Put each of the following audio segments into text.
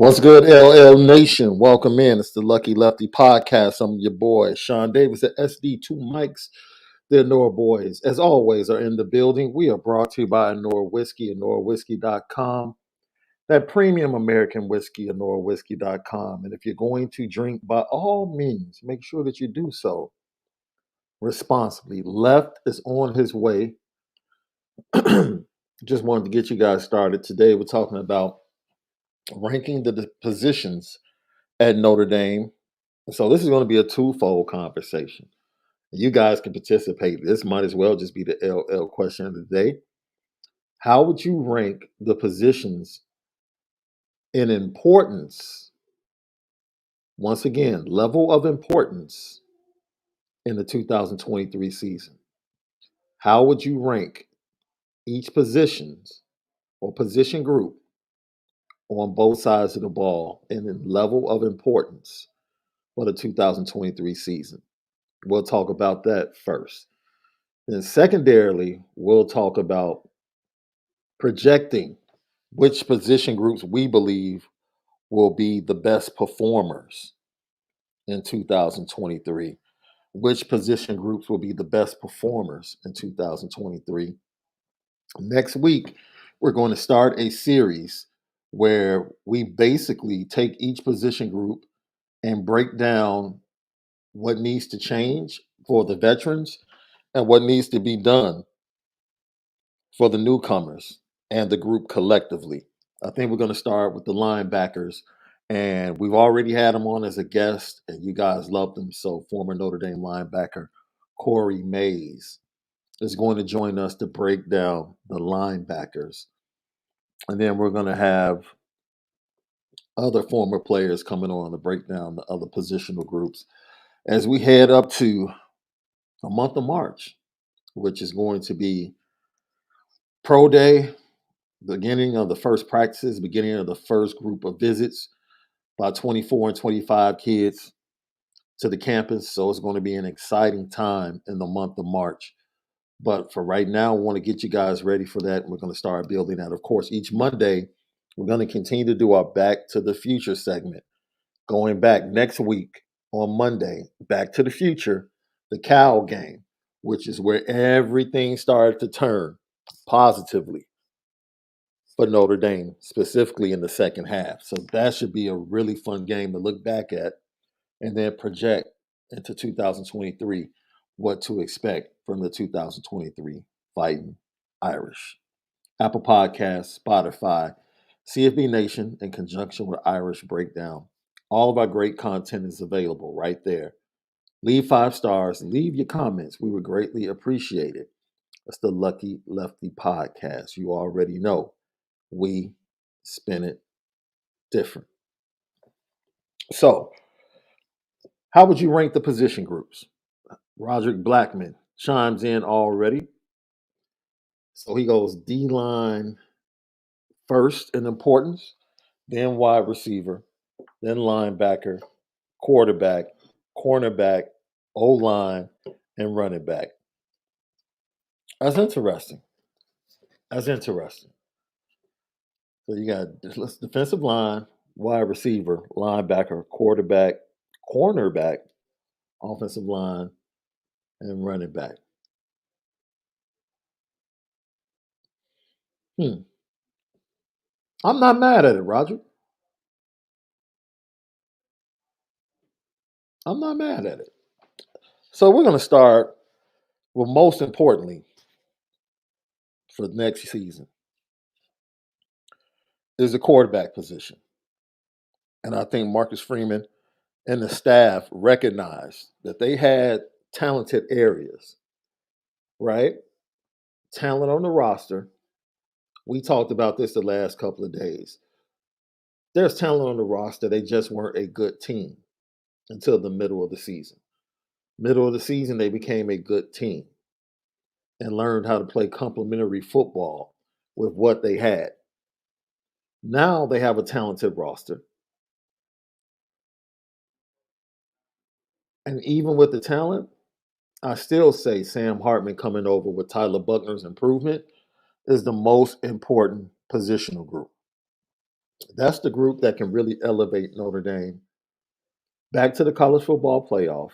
What's good, LL Nation? Welcome in. It's the Lucky Lefty podcast. I'm your boy, Shaun Davis at SD2 Mics. The Onora boys, as always, are in the building. We are brought to you by Onora Whiskey, OnoraWhiskey.com. That premium American whiskey, OnoraWhiskey.com. And if you're going to drink, by all means, make sure that you do so responsibly. Left is on his way. Just wanted to get you guys started. Today, we're talking about ranking the positions at Notre Dame. So this is going to be a twofold conversation. You guys can participate. This might as well just be the LL question of the day. How would you rank the positions in importance? Once again, level of importance in the 2023 season. How would you rank each positions or position group on both sides of the ball in the level of importance for the 2023 season? We'll talk about that first. Then, secondarily, we'll talk about projecting which position groups we believe will be the best performers in 2023. Which position groups will be the best performers in 2023. Next week, we're going to start a series where we basically take each position group and break down what needs to change for the veterans and what needs to be done for the newcomers and the group collectively. I think we're going to start with the linebackers, and we've already had them on as a guest, and you guys loved them. So, former Notre Dame linebacker Corey Mays is going to join us to break down the linebackers. And then we're going to have other former players coming on to break down the other positional groups as we head up to the month of March, which is going to be Pro Day, beginning of the first practices, beginning of the first group of visits by 24 and 25 kids to the campus. So it's going to be an exciting time in the month of March. But for right now, I want to get you guys ready for that. And we're going to start building that. Of course, each Monday, we're going to continue to do our Back to the Future segment. Going back next week on Monday, Back to the Future, the Cow game, which is where everything started to turn positively for Notre Dame, specifically in the second half. So that should be a really fun game to look back at and then project into 2023 what to expect from the 2023 Fighting Irish. Apple Podcasts, Spotify, CFB Nation, in conjunction with Irish Breakdown. All of our great content is available right there. Leave 5 stars, leave your comments. We would greatly appreciate it. It's the Lucky Lefty podcast. You already know we spin it different. So, how would you rank the position groups? Roderick Blackman chimes in already. So he goes D line first in importance, then wide receiver, then linebacker, quarterback, cornerback, O line, and running back. That's interesting. That's interesting. So you got defensive line, wide receiver, linebacker, quarterback, cornerback, offensive line, and running back. I'm not mad at it, Roger. I'm not mad at it. So we're going to start with most importantly for the next season is the quarterback position. And I think Marcus Freeman and the staff recognized that they had talented areas, right? Talent on the roster. We talked about this the last couple of days. There's talent on the roster. They just weren't a good team until the middle of the season. Middle of the season, they became a good team and learned how to play complementary football with what they had. Now they have a talented roster. And even with the talent, I still say Sam Hartman coming over with Tyler Buckner's improvement is the most important positional group. That's the group that can really elevate Notre Dame back to the college football playoff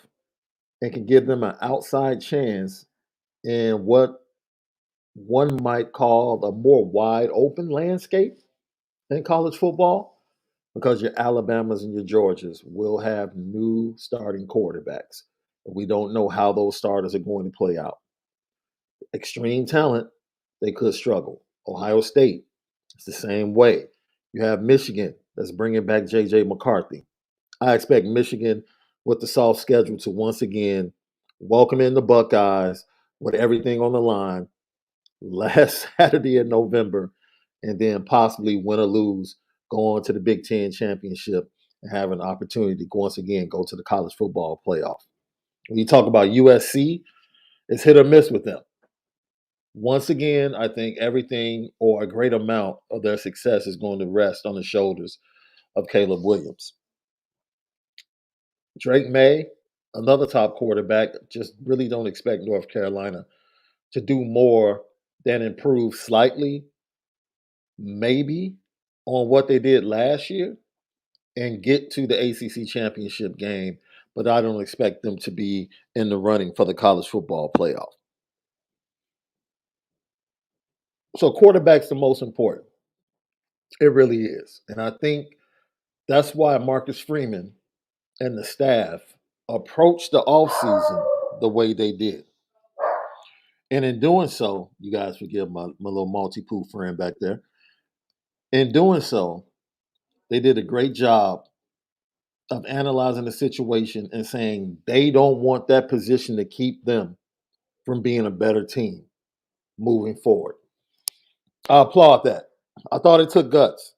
and can give them an outside chance in what one might call a more wide open landscape in college football because your Alabamas and your Georgias will have new starting quarterbacks. We don't know how those starters are going to play out. Extreme talent, they could struggle. Ohio State, it's the same way. You have Michigan that's bringing back J.J. McCarthy. I expect Michigan with the soft schedule to once again welcome in the Buckeyes with everything on the line last Saturday in November, and then possibly win or lose, go on to the Big Ten championship and have an opportunity to once again go to the college football playoff. When you talk about USC, it's hit or miss with them. Once again, I think everything or a great amount of their success is going to rest on the shoulders of Caleb Williams. Drake May, another top quarterback, just really don't expect North Carolina to do more than improve slightly, maybe, on what they did last year and get to the ACC championship game, but I don't expect them to be in the running for the college football playoff. So quarterback's the most important. It really is. And I think that's why Marcus Freeman and the staff approached the offseason the way they did. And in doing so, you guys forgive my little multi-poo friend back there. In doing so, they did a great job of analyzing the situation and saying they don't want that position to keep them from being a better team moving forward. I applaud that. I thought it took guts.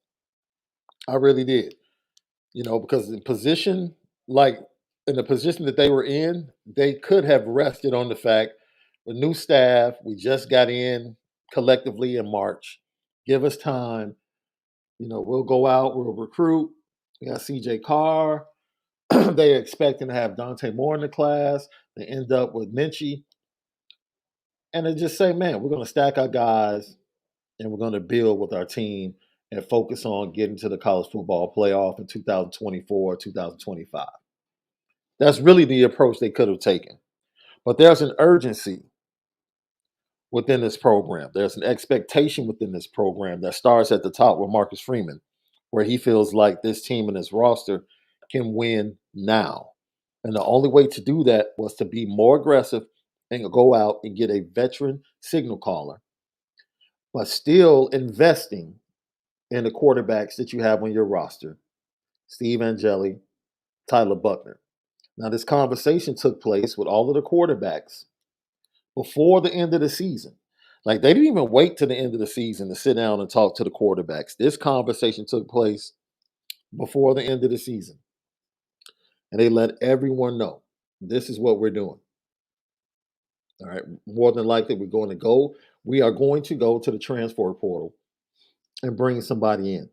I really did. Because like in the position that they were in, they could have rested on the fact with new staff, we just got in collectively in March. Give us time. We'll go out, we'll recruit. We got CJ Carr. They're expecting to have Dante Moore in the class. They end up with Minchie. And they just say, man, we're going to stack our guys and we're going to build with our team and focus on getting to the college football playoff in 2024, 2025. That's really the approach they could have taken. But there's an urgency within this program. There's an expectation within this program that starts at the top with Marcus Freeman, where he feels like this team and this roster can win now. And the only way to do that was to be more aggressive and go out and get a veteran signal caller, but still investing in the quarterbacks that you have on your roster. Steve Angeli, Tyler Buckner. Now, this conversation took place with all of the quarterbacks before the end of the season. Like, they didn't even wait to the end of the season to sit down and talk to the quarterbacks. This conversation took place before the end of the season. And they let everyone know this is what we're doing. All right. More than likely, we are going to go to the transfer portal and bring somebody in.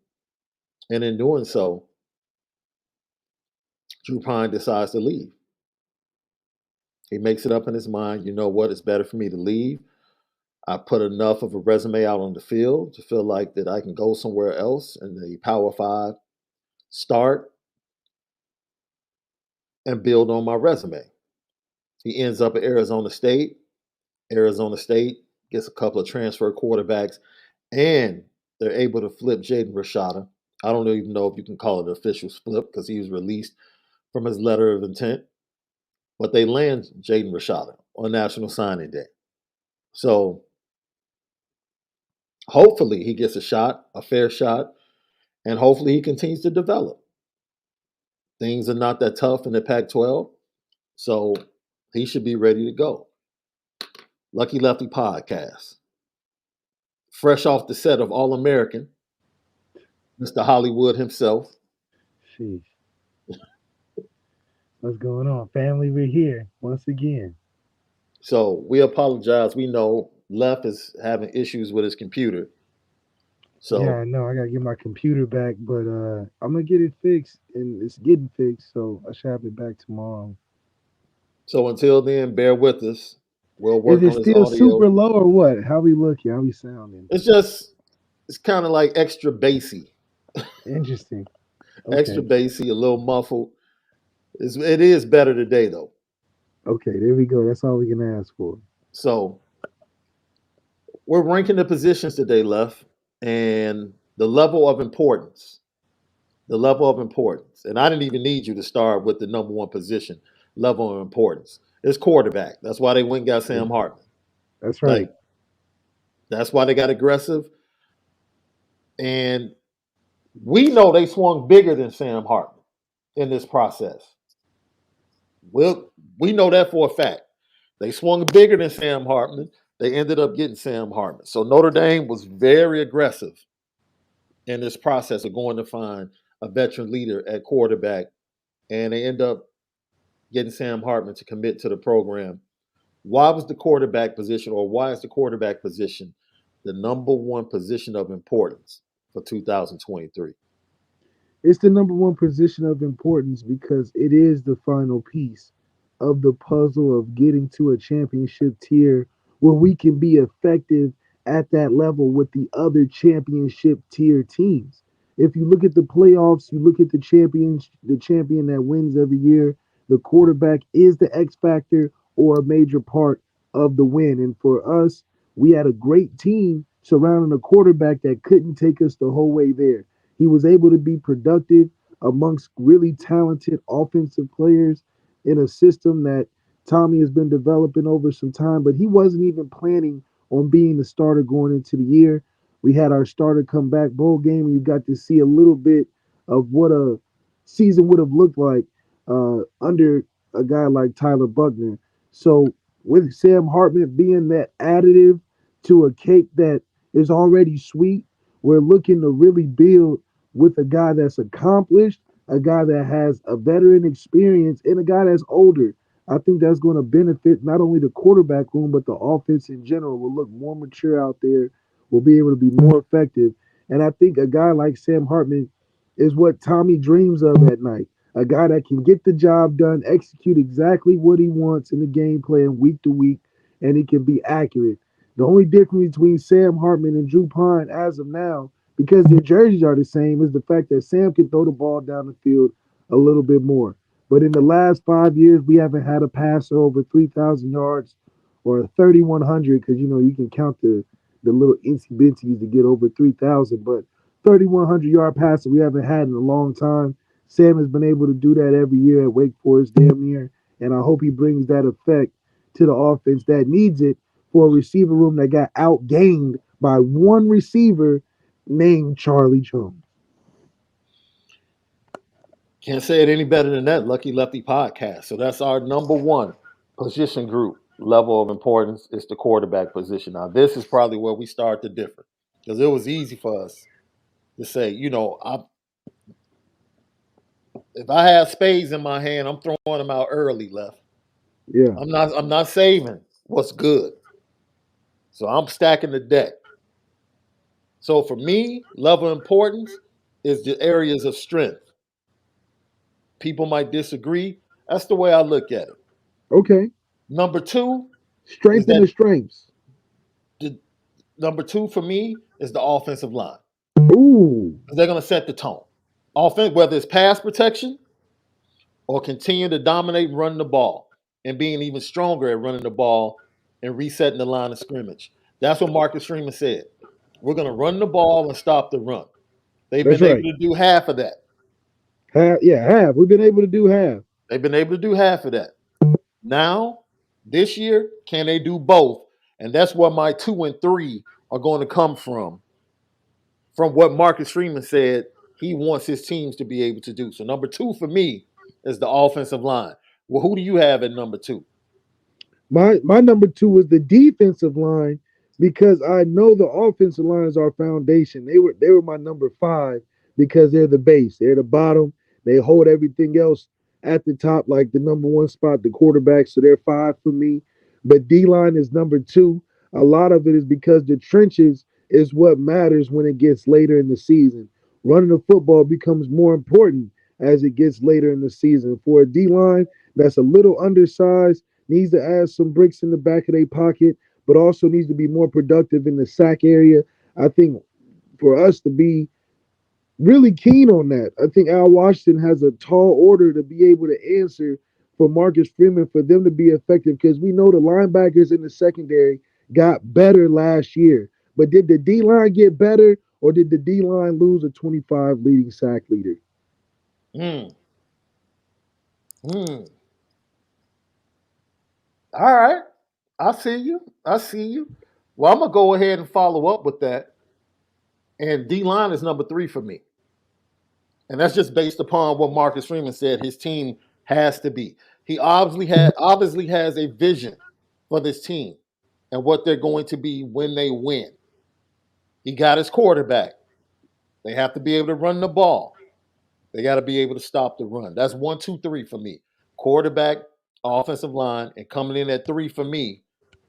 And in doing so, Drew Pine decides to leave. He makes it up in his mind, you know what, it's better for me to leave. I put enough of a resume out on the field to feel like that I can go somewhere else in the Power Five, start, and build on my resume. He ends up at Arizona State. Arizona State gets a couple of transfer quarterbacks, and they're able to flip Jaden Rashada. I don't even know if you can call it an official flip because he was released from his letter of intent. But they land Jaden Rashada on National Signing Day. So hopefully he gets a shot, a fair shot, and hopefully he continues to develop. Things are not that tough in the Pac 12, so he should be ready to go. Lucky Lefty podcast. Fresh off the set of All American, Mr. Hollywood himself. Sheesh. What's going on, family? We're here once again. So we apologize. We know Left is having issues with his computer. Yeah, So I know. I gotta get my computer back, but I'm gonna get it fixed, and it's getting fixed, so I should have it back tomorrow. so until then, bear with us. We'll Is work it on his still super audio. low or what? How we looking? How we sounding? It's kind of like extra bassy. Interesting. Extra Okay. bassy, a little muffled. It is better today though. Okay, there we go. That's all we can ask for. So we're ranking the positions today, left, and the level of importance. The level of importance. And I didn't even need you to start with the number one position, level of importance. It's quarterback. That's why they went and got Yeah, Sam Hartman. that's right. Like, that's why they got aggressive. And we know they swung bigger than Sam Hartman in this process. We know that for a fact. They swung bigger than Sam Hartman. They ended up getting Sam Hartman. So Notre Dame was very aggressive in this process of going to find a veteran leader at quarterback, and they end up getting Sam Hartman to commit to the program. Why was the quarterback position, or why is the quarterback position the number one position of importance for 2023? It's the number one position of importance because it is the final piece of the puzzle of getting to a championship tier where we can be effective at that level with the other championship tier teams. If you look at the playoffs, you look at the champion that wins every year, the quarterback is the X factor or a major part of the win. And for us, we had a great team surrounding a quarterback that couldn't take us the whole way there. He was able to be productive amongst really talented offensive players in a system that Tommy has been developing over some time, but he wasn't even planning on being the starter going into the year. We had our starter come back bowl game, and you got to see a little bit of what a season would have looked like under a guy like Tyler Buckner. So, with Sam Hartman being that additive to a cake that is already sweet, we're looking to really build with a guy that's accomplished, a guy that has a veteran experience, and a guy that's older. I think that's going to benefit not only the quarterback room, but the offense in general. Will look more mature out there, will be able to be more effective. And I think a guy like Sam Hartman is what Tommy dreams of at night. A guy that can get the job done, execute exactly what he wants in the game plan week to week, and he can be accurate. The only difference between Sam Hartman and Drew Pine as of now, because their jerseys are the same, is the fact that Sam can throw the ball down the field a little bit more. But in the last 5 years, we haven't had a passer over 3,000 yards or 3,100 because, you can count the little incy bincies to get over 3,000. But 3,100-yard passer we haven't had in a long time. Sam has been able to do that every year at Wake Forest, damn near. And I hope he brings that effect to the offense that needs it for a receiver room that got outgained by one receiver named Charlie Jones. Can't say it any better than that. Lucky Lefty podcast. So that's our number one position group level of importance is the quarterback position. Now, this is probably where we start to differ because it was easy for us to say, if I have spades in my hand, I'm throwing them out early, left. Yeah. I'm not saving what's good. So I'm stacking the deck. So for me, level of importance is the areas of strength. People might disagree. That's the way I look at it. Okay. Number two is Strength in that the strengths. the number two for me is the offensive line. Ooh. They're going to set the tone. Offense, whether it's pass protection or continue to dominate running the ball and being even stronger at running the ball and resetting the line of scrimmage. That's what Marcus Freeman said. We're going to run the ball and stop the run. They've That's been able right. to do half of that. Half, yeah, half. We've been able to do half. They've been able to do half of that. Now, this year, can they do both? And that's where my 2 and 3 are going to come from what Marcus Freeman said he wants his teams to be able to do. So number two for me is the offensive line. Well, who do you have at number two? My number two was the defensive line because I know the offensive line is our foundation. They were my number five because they're the base. They're the bottom. They hold everything else at the top, like the number one spot, the quarterback. So they're five for me. But D line is number two. A lot of it is because the trenches is what matters when it gets later in the season. Running the football becomes more important as it gets later in the season. For a D line that's a little undersized, needs to add some bricks in the back of their pocket, but also needs to be more productive in the sack area. I think for us to be really keen on that. I think Al Washington has a tall order to be able to answer for Marcus Freeman for them to be effective because we know the linebackers in the secondary got better last year. But did the D line get better or did the D line lose a 25 leading sack leader? Mm, mm. All right. I see you. I see you. Well, I'm gonna go ahead and follow up with that. And D line is number three for me. And that's just based upon what Marcus Freeman said his team has to be. He obviously has a vision for this team and what they're going to be when they win. He got his quarterback. They have to be able to run the ball. They got to be able to stop the run. That's one, two, three for me. Quarterback, offensive line, and coming in at three for me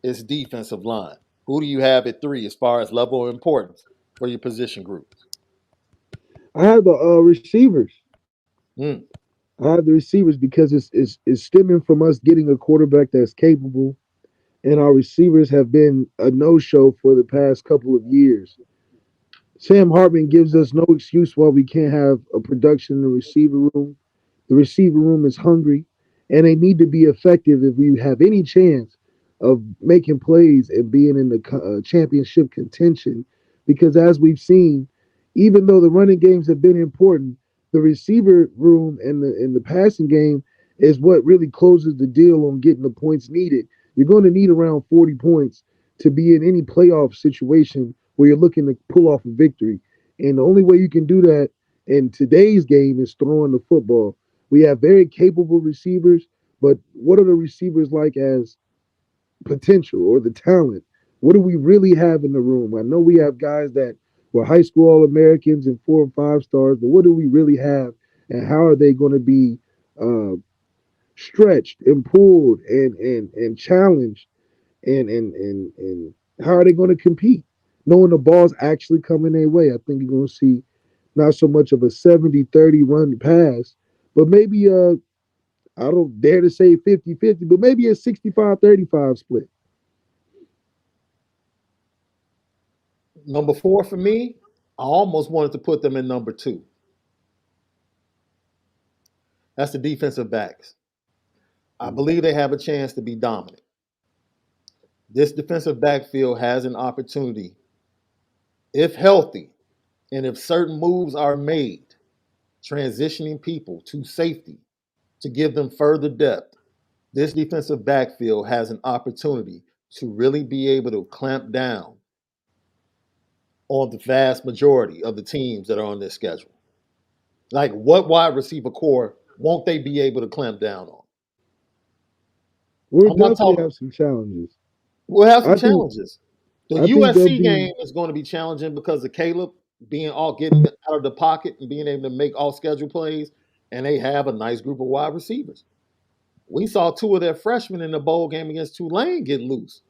is defensive line. Who do you have at three as far as level of importance for your position group? I have the receivers. Mm, I have the receivers because it's stemming from us getting a quarterback that's capable, and our receivers have been a no show for the past couple of years. Sam Hartman gives us no excuse why we can't have a production in the receiver room. The receiver room is hungry, and they need to be effective if we have any chance of making plays and being in the championship contention. Because as we've seen, even though the running games have been important, the receiver room and the passing game is what really closes the deal on getting the points needed. You're going to need around 40 points to be in any playoff situation where you're looking to pull off a victory. And the only way you can do that in today's game is throwing the football. We have very capable receivers, but what are the receivers like as potential or the talent? What do we really have in the room? I know we have guys that were high school All Americans and 4 and 5 stars, but what do we really have, and how are they going to be uh, stretched and pulled and challenged and how are they going to compete? Knowing the ball's actually coming their way, I think you're going to see not so much of a 70-30 run pass, but maybe I don't dare to say 50-50, but maybe a 65-35 split. number four for me, I almost wanted to put them in number two. That's the defensive backs. I believe they have a chance to be dominant. This defensive backfield has an opportunity, if healthy, and if certain moves are made, transitioning people to safety to give them further depth. This defensive backfield has an opportunity to really be able to clamp down on the vast majority of the teams that are on this schedule. Like, what wide receiver core won't they be able to clamp down on? We'll I'm not definitely talking. have some challenges. We'll have some I think challenges. The I think they'll USC be game is going to be challenging because of Caleb being all getting out of the pocket and being able to make all schedule plays, and they have a nice group of wide receivers. We saw two of their freshmen in the bowl game against Tulane get loose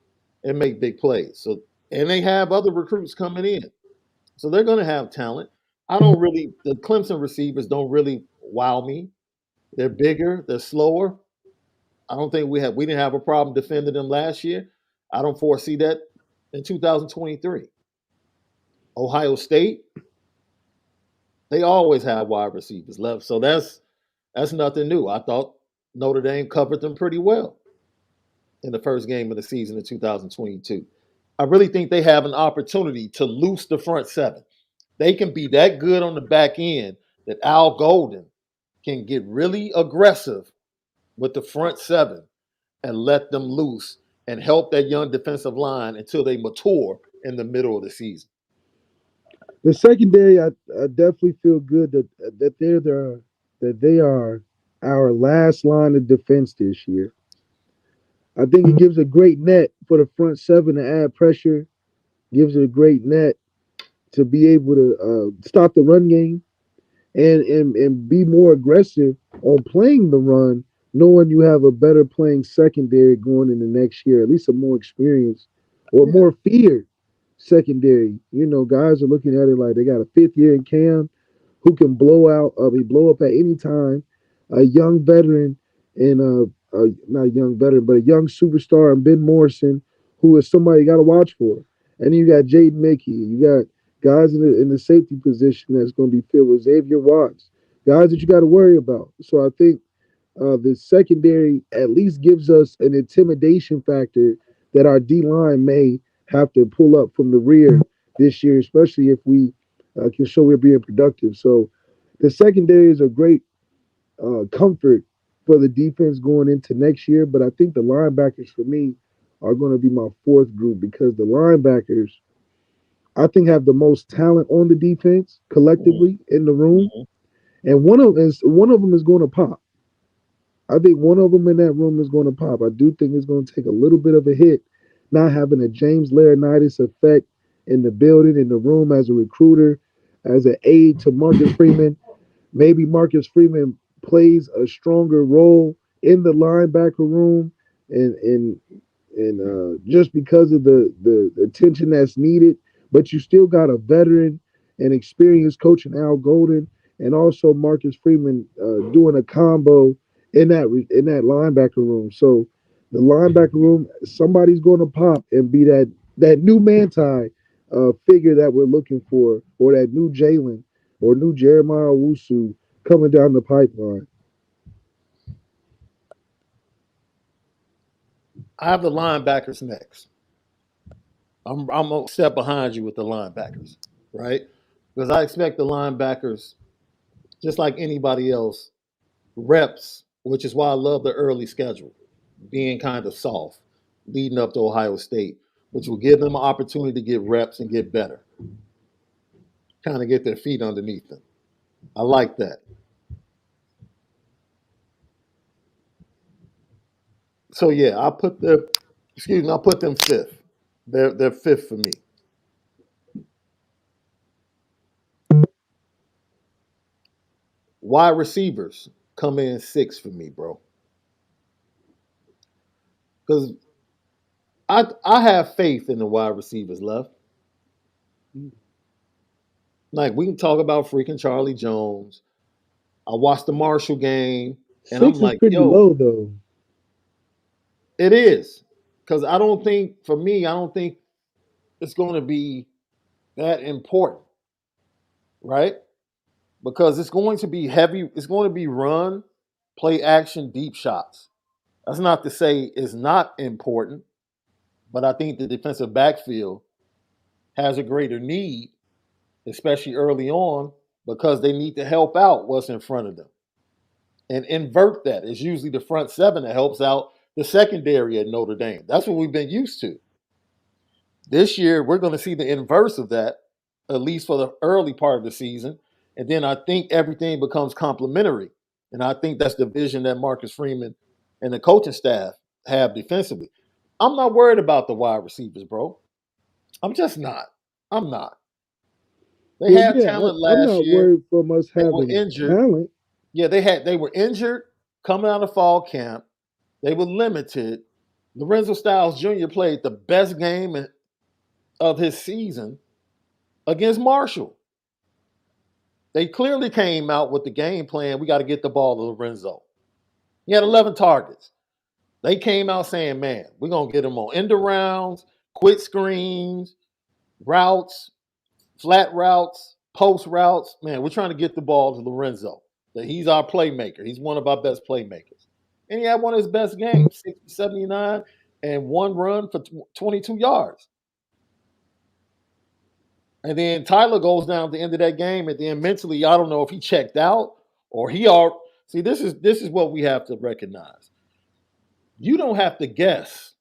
and make big plays. So, and they have other recruits coming in, so they're going to have talent. I don't really. The Clemson receivers don't really wow me. They're bigger. They're slower. I don't think we didn't have a problem defending them last year. I don't foresee that in 2023. Ohio State, they always have wide receivers left, so that's nothing new. I thought Notre Dame covered them pretty well in the first game of the season in 2022. I really think they have an opportunity to loose the front seven. They can be that good on the back end that Al Golden can get really aggressive with the front seven and let them loose and help that young defensive line until they mature in the middle of the season. the secondary. I definitely feel good that they are our last line of defense this year. I think it gives a great net for the front seven to add pressure. Gives it a great net to be able to stop the run game and be more aggressive on playing the run, knowing you have a better playing secondary going in the next year, at least a more experienced or Yeah. more feared secondary. You know, guys are looking at it like they got a fifth year in Cam who can blow up at any time. A young veteran and not a young veteran, but a young superstar and Ben Morrison, who is somebody you got to watch for. And then you got Jaden Mickey, you got guys in the safety position that's going to be filled with Xavier Watts, guys that you got to worry about. So I think the secondary at least gives us an intimidation factor that our D line may have to pull up from the rear this year, especially if we can show we're being productive. So the secondary is a great comfort for the defense going into next year. But I think the linebackers for me are going to be my fourth group because the linebackers I think have the most talent on the defense collectively in the room, Mhm. and one of them is going to pop. I think one of them in that room is going to pop. I do think it's going to take a little bit of a hit, not having a James Laurinaitis effect in the building, in the room as a recruiter, as an aide to Marcus Freeman. Maybe Marcus Freeman plays a stronger role in the linebacker room, and just because of the attention that's needed. But you still got a veteran and experienced coach in Al Golden, and also Marcus Freeman doing a combo in that linebacker room. So the linebacker room, somebody's going to pop and be that new Manti figure that we're looking for, or that new Jalen or new Jeremiah Wusu coming down the pipeline. I have the linebackers next. I'm a step behind you with the linebackers, right? Because I expect the linebackers, just like anybody else, reps, which is why I love the early schedule, being kind of soft, leading up to Ohio State, which will give them an opportunity to get reps and get better, kind of get their feet underneath them. I like that. So yeah, I put them fifth. They're fifth for me. Wide receivers come in six for me, bro. Because I have faith in the wide receivers left. Like we can talk about freaking Charlie Jones. I watched the Marshall game, and I'm Six is like, pretty yo, low though. it is. Because I don't think, for me, I don't think it's going to be that important, right? Because it's going to be heavy. It's going to be run, play action, deep shots. That's not to say it's not important, but I think the defensive backfield has a greater need, especially early on, because they need to help out what's in front of them and invert that. It's usually the front seven that helps out the secondary at Notre Dame. That's what we've been used to. This year, we're going to see the inverse of that, at least for the early part of the season. And then I think everything becomes complementary. And I think that's the vision that Marcus Freeman and the coaching staff have defensively. I'm not worried about the wide receivers, bro. I'm just not. I'm not. They Well, had yeah, talent I'm last not year. worried from us They were having injured. talent. Yeah, they were injured coming out of fall camp. They were limited. Lorenzo Styles Jr. played the best game of his season against Marshall. They clearly came out with the game plan. We got to get the ball to Lorenzo. He had 11 targets. They came out saying, man, we're going to get him on end rounds, quick screens, routes, flat routes, post routes. Man, we're trying to get the ball to Lorenzo. That he's our playmaker. He's one of our best playmakers. And he had one of his best games, 60, 79, and one run for 22 yards. And then Tyler goes down at the end of that game, and then mentally, I don't know if he checked out or he are see. This is what we have to recognize. You don't have to guess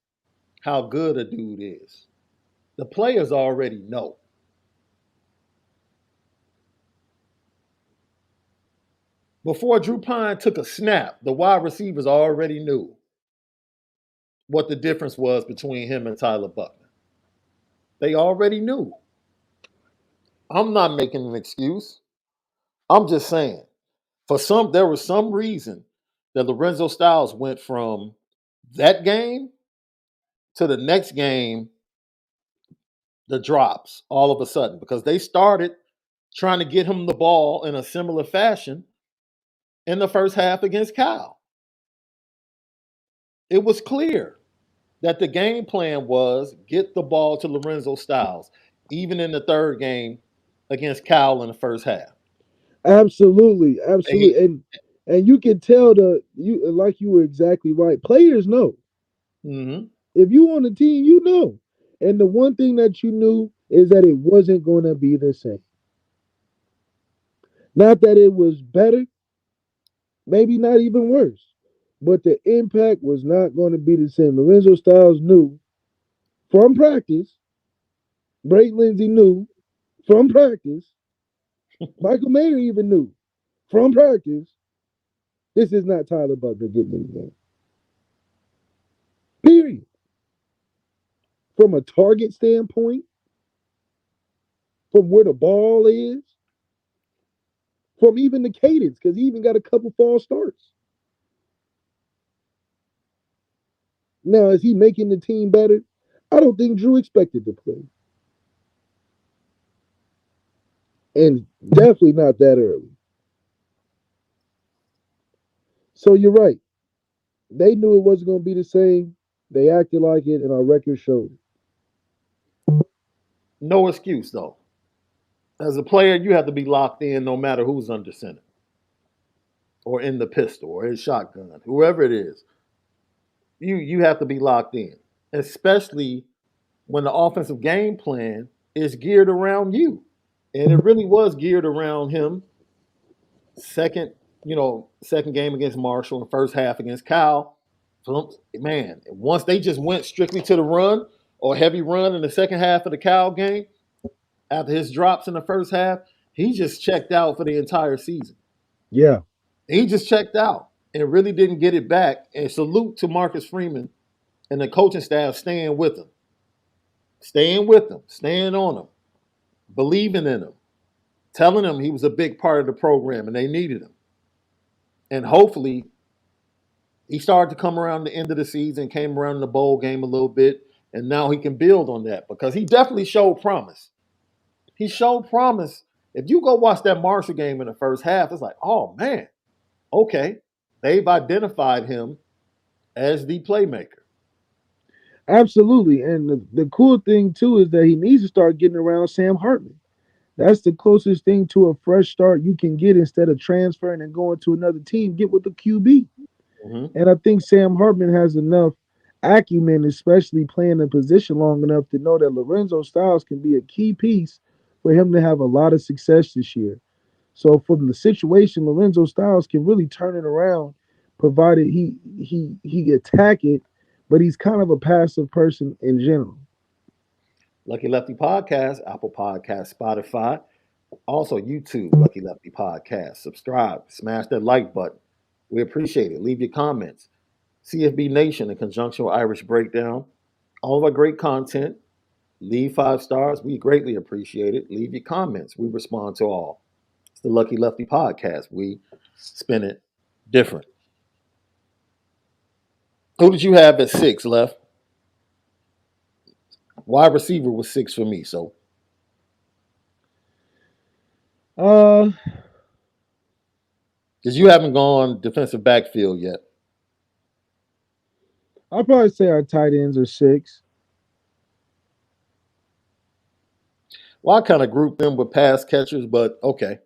how good a dude is. The players already know. Before Drew Pine took a snap, the wide receivers already knew what the difference was between him and Tyler Buckner. They already knew. I'm not making an excuse. I'm just saying. There was some reason that Lorenzo Styles went from that game to the next game, the drops all of a sudden because they started trying to get him the ball in a similar fashion in the first half against Cal. It was clear that the game plan was get the ball to Lorenzo Styles. Even in the third game, against Cal in the first half. Absolutely, And he, absolutely, and you can tell like you were exactly right. Players know mhm. if you on the team, you know. And the one thing that you knew is that it wasn't going to be the same. Not that it was better, maybe not even worse, but the impact was not going to be the same. Lorenzo Styles knew from practice. Brayton Lindsay knew from practice. Michael Mayer even knew from practice. This is not Tyler Buckner getting in the game. Period. From a target standpoint, from where the ball is, from even the cadence, because he even got a couple false starts. Now, is he making the team better? I don't think Drew expected to play. And definitely not that early. So you're right. They knew it wasn't going to be the same. They acted like it, and our record showed it. No excuse though. As a player, you have to be locked in no matter who's under center or in the pistol or in shotgun, whoever it is. You have to be locked in, especially when the offensive game plan is geared around you. And it really was geared around him. Second, second game against Marshall and first half against Cal. Man, once they just went strictly to the run or heavy run in the second half of the Cal game, after his drops in the first half, he just checked out for the entire season. Yeah, He just checked out and really didn't get it back. And salute to Marcus Freeman and the coaching staff staying with him, staying on him, believing in him, telling him he was a big part of the program and they needed him. And hopefully he started to come around the end of the season, came around in the bowl game a little bit, and now he can build on that because he definitely showed promise. He showed promise. If you go watch that Marshall game in the first half, it's like, oh man, okay, they've identified him as the playmaker. absolutely. And the cool thing, too, is that he needs to start getting around Sam Hartman. That's the closest thing to a fresh start you can get instead of transferring and going to another team. Get with the QB. Mm-hmm. And I think Sam Hartman has enough acumen, especially playing the position long enough to know that Lorenzo Styles can be a key piece for him to have a lot of success this year. So from the situation, Lorenzo Styles can really turn it around, provided he attack it, but he's kind of a passive person in general. Lucky Lefty Podcast, Apple Podcast, Spotify, also YouTube, Lucky Lefty Podcast. Subscribe, smash that like button. We appreciate it. Leave your comments. CFB Nation in conjunction with Irish Breakdown. All of our great content. Leave 5 stars. We greatly appreciate it. Leave your comments. We respond to all. It's the Lucky Lefty Podcast. We spin it different. Who did you have at 6, Left? Wide receiver was 6 for me. So Uh, because you haven't gone defensive backfield yet. I'll probably say our tight ends are six. Well, I kind of grouped them with pass catchers, but okay.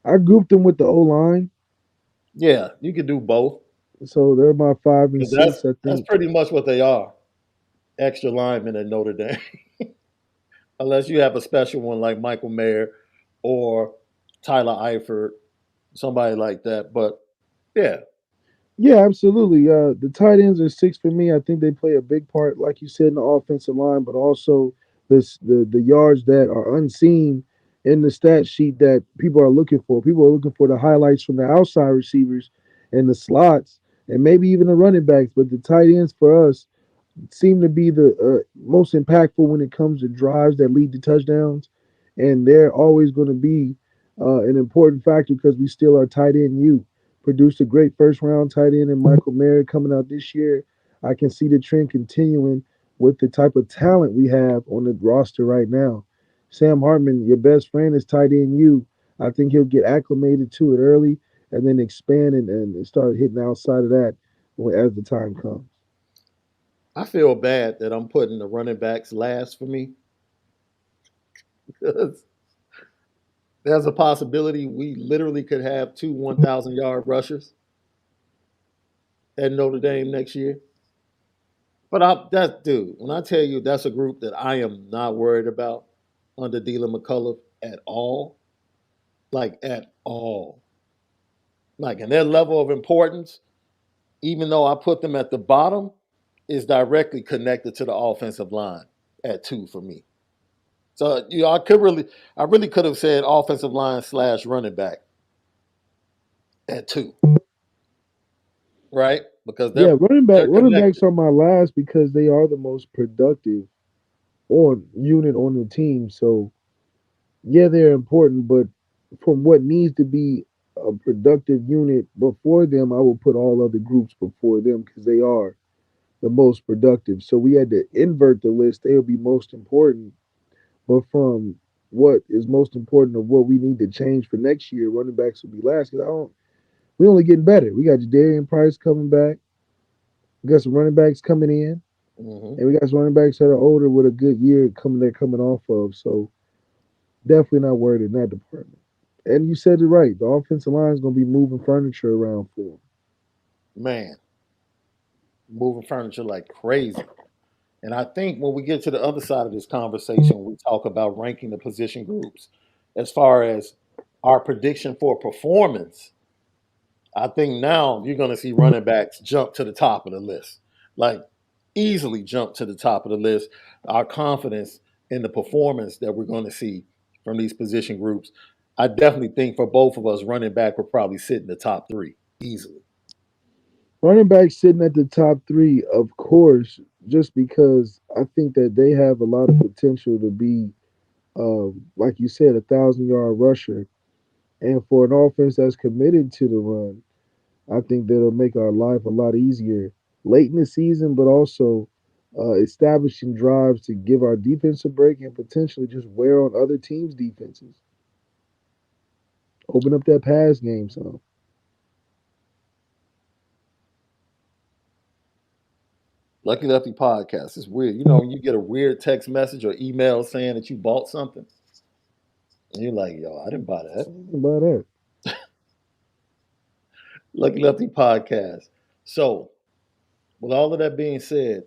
I grouped them with the O line, Yeah, you could do both. so they're my five and Because that's six. I that's think. pretty much what they are. Extra linemen at Notre Dame. Unless you have a special one like Michael Mayer or Tyler Eifert, somebody like that. But yeah. Yeah, absolutely. The tight ends are six for me. I think they play a big part, like you said, in the offensive line, but also the yards that are unseen in the stat sheet that people are looking for. People are looking for the highlights from the outside receivers and the slots, and maybe even the running backs. But the tight ends for us seem to be the most impactful when it comes to drives that lead to touchdowns, and they're always going to be an important factor because we still are tight end. You produced a great first round tight end in Michael Mayer coming out this year. I can see the trend continuing with the type of talent we have on the roster right now. Sam Hartman, your best friend, is tight end. You, I think he'll get acclimated to it early and then expand and start hitting outside of that as the time comes. I feel bad that I'm putting the running backs last for me. because there's a possibility we literally could have two 1,000-yard rushers at Notre Dame next year. But that dude, when I tell you that's a group that I am not worried about under Dylan McCullough at all, like at all, like in their level of importance, even though I put them at the bottom, is directly connected to the offensive line at two for me. So I really could have said offensive line / running back at two, right? Because Yeah, they're running backs connected. are my last because they are the most productive on unit on the team. So yeah, they're important, but from what needs to be a productive unit before them, I will put all other groups before them because they are the most productive. So we had to invert the list. They will be most important, but from what is most important of what we need to change for next year, running backs will be last. Because I don't, we only getting better. We got Jadarian Price coming back. We got some running backs coming in, Hmm. and we got some running backs that are older with a good year coming. They're coming off of. So definitely not worried in that department. And you said it right. The offensive line is going to be moving furniture around for them. Man, moving furniture like crazy. And I think when we get to the other side of this conversation, we talk about ranking the position groups as far as our prediction for performance. I think now you're going to see running backs jump to the top of the list, like easily jump to the top of the list. Our confidence in the performance that we're going to see from these position groups, I definitely think for both of us, running back will probably sit in the top three easily. Running back sitting at the top three, of course, just because I think that they have a lot of potential to be, like you said, 1,000 yard rusher. And for an offense that's committed to the run, I think that'll make our life a lot easier late in the season, but also establishing drives to give our defense a break and potentially just wear on other teams' defenses. Open up that pass game some. Lucky Lefty podcast. It's weird. You know, when you get a weird text message or email saying that you bought something, and you're like, yo, I didn't buy that. Something about that. Lucky Lefty podcast. So, with all of that being said,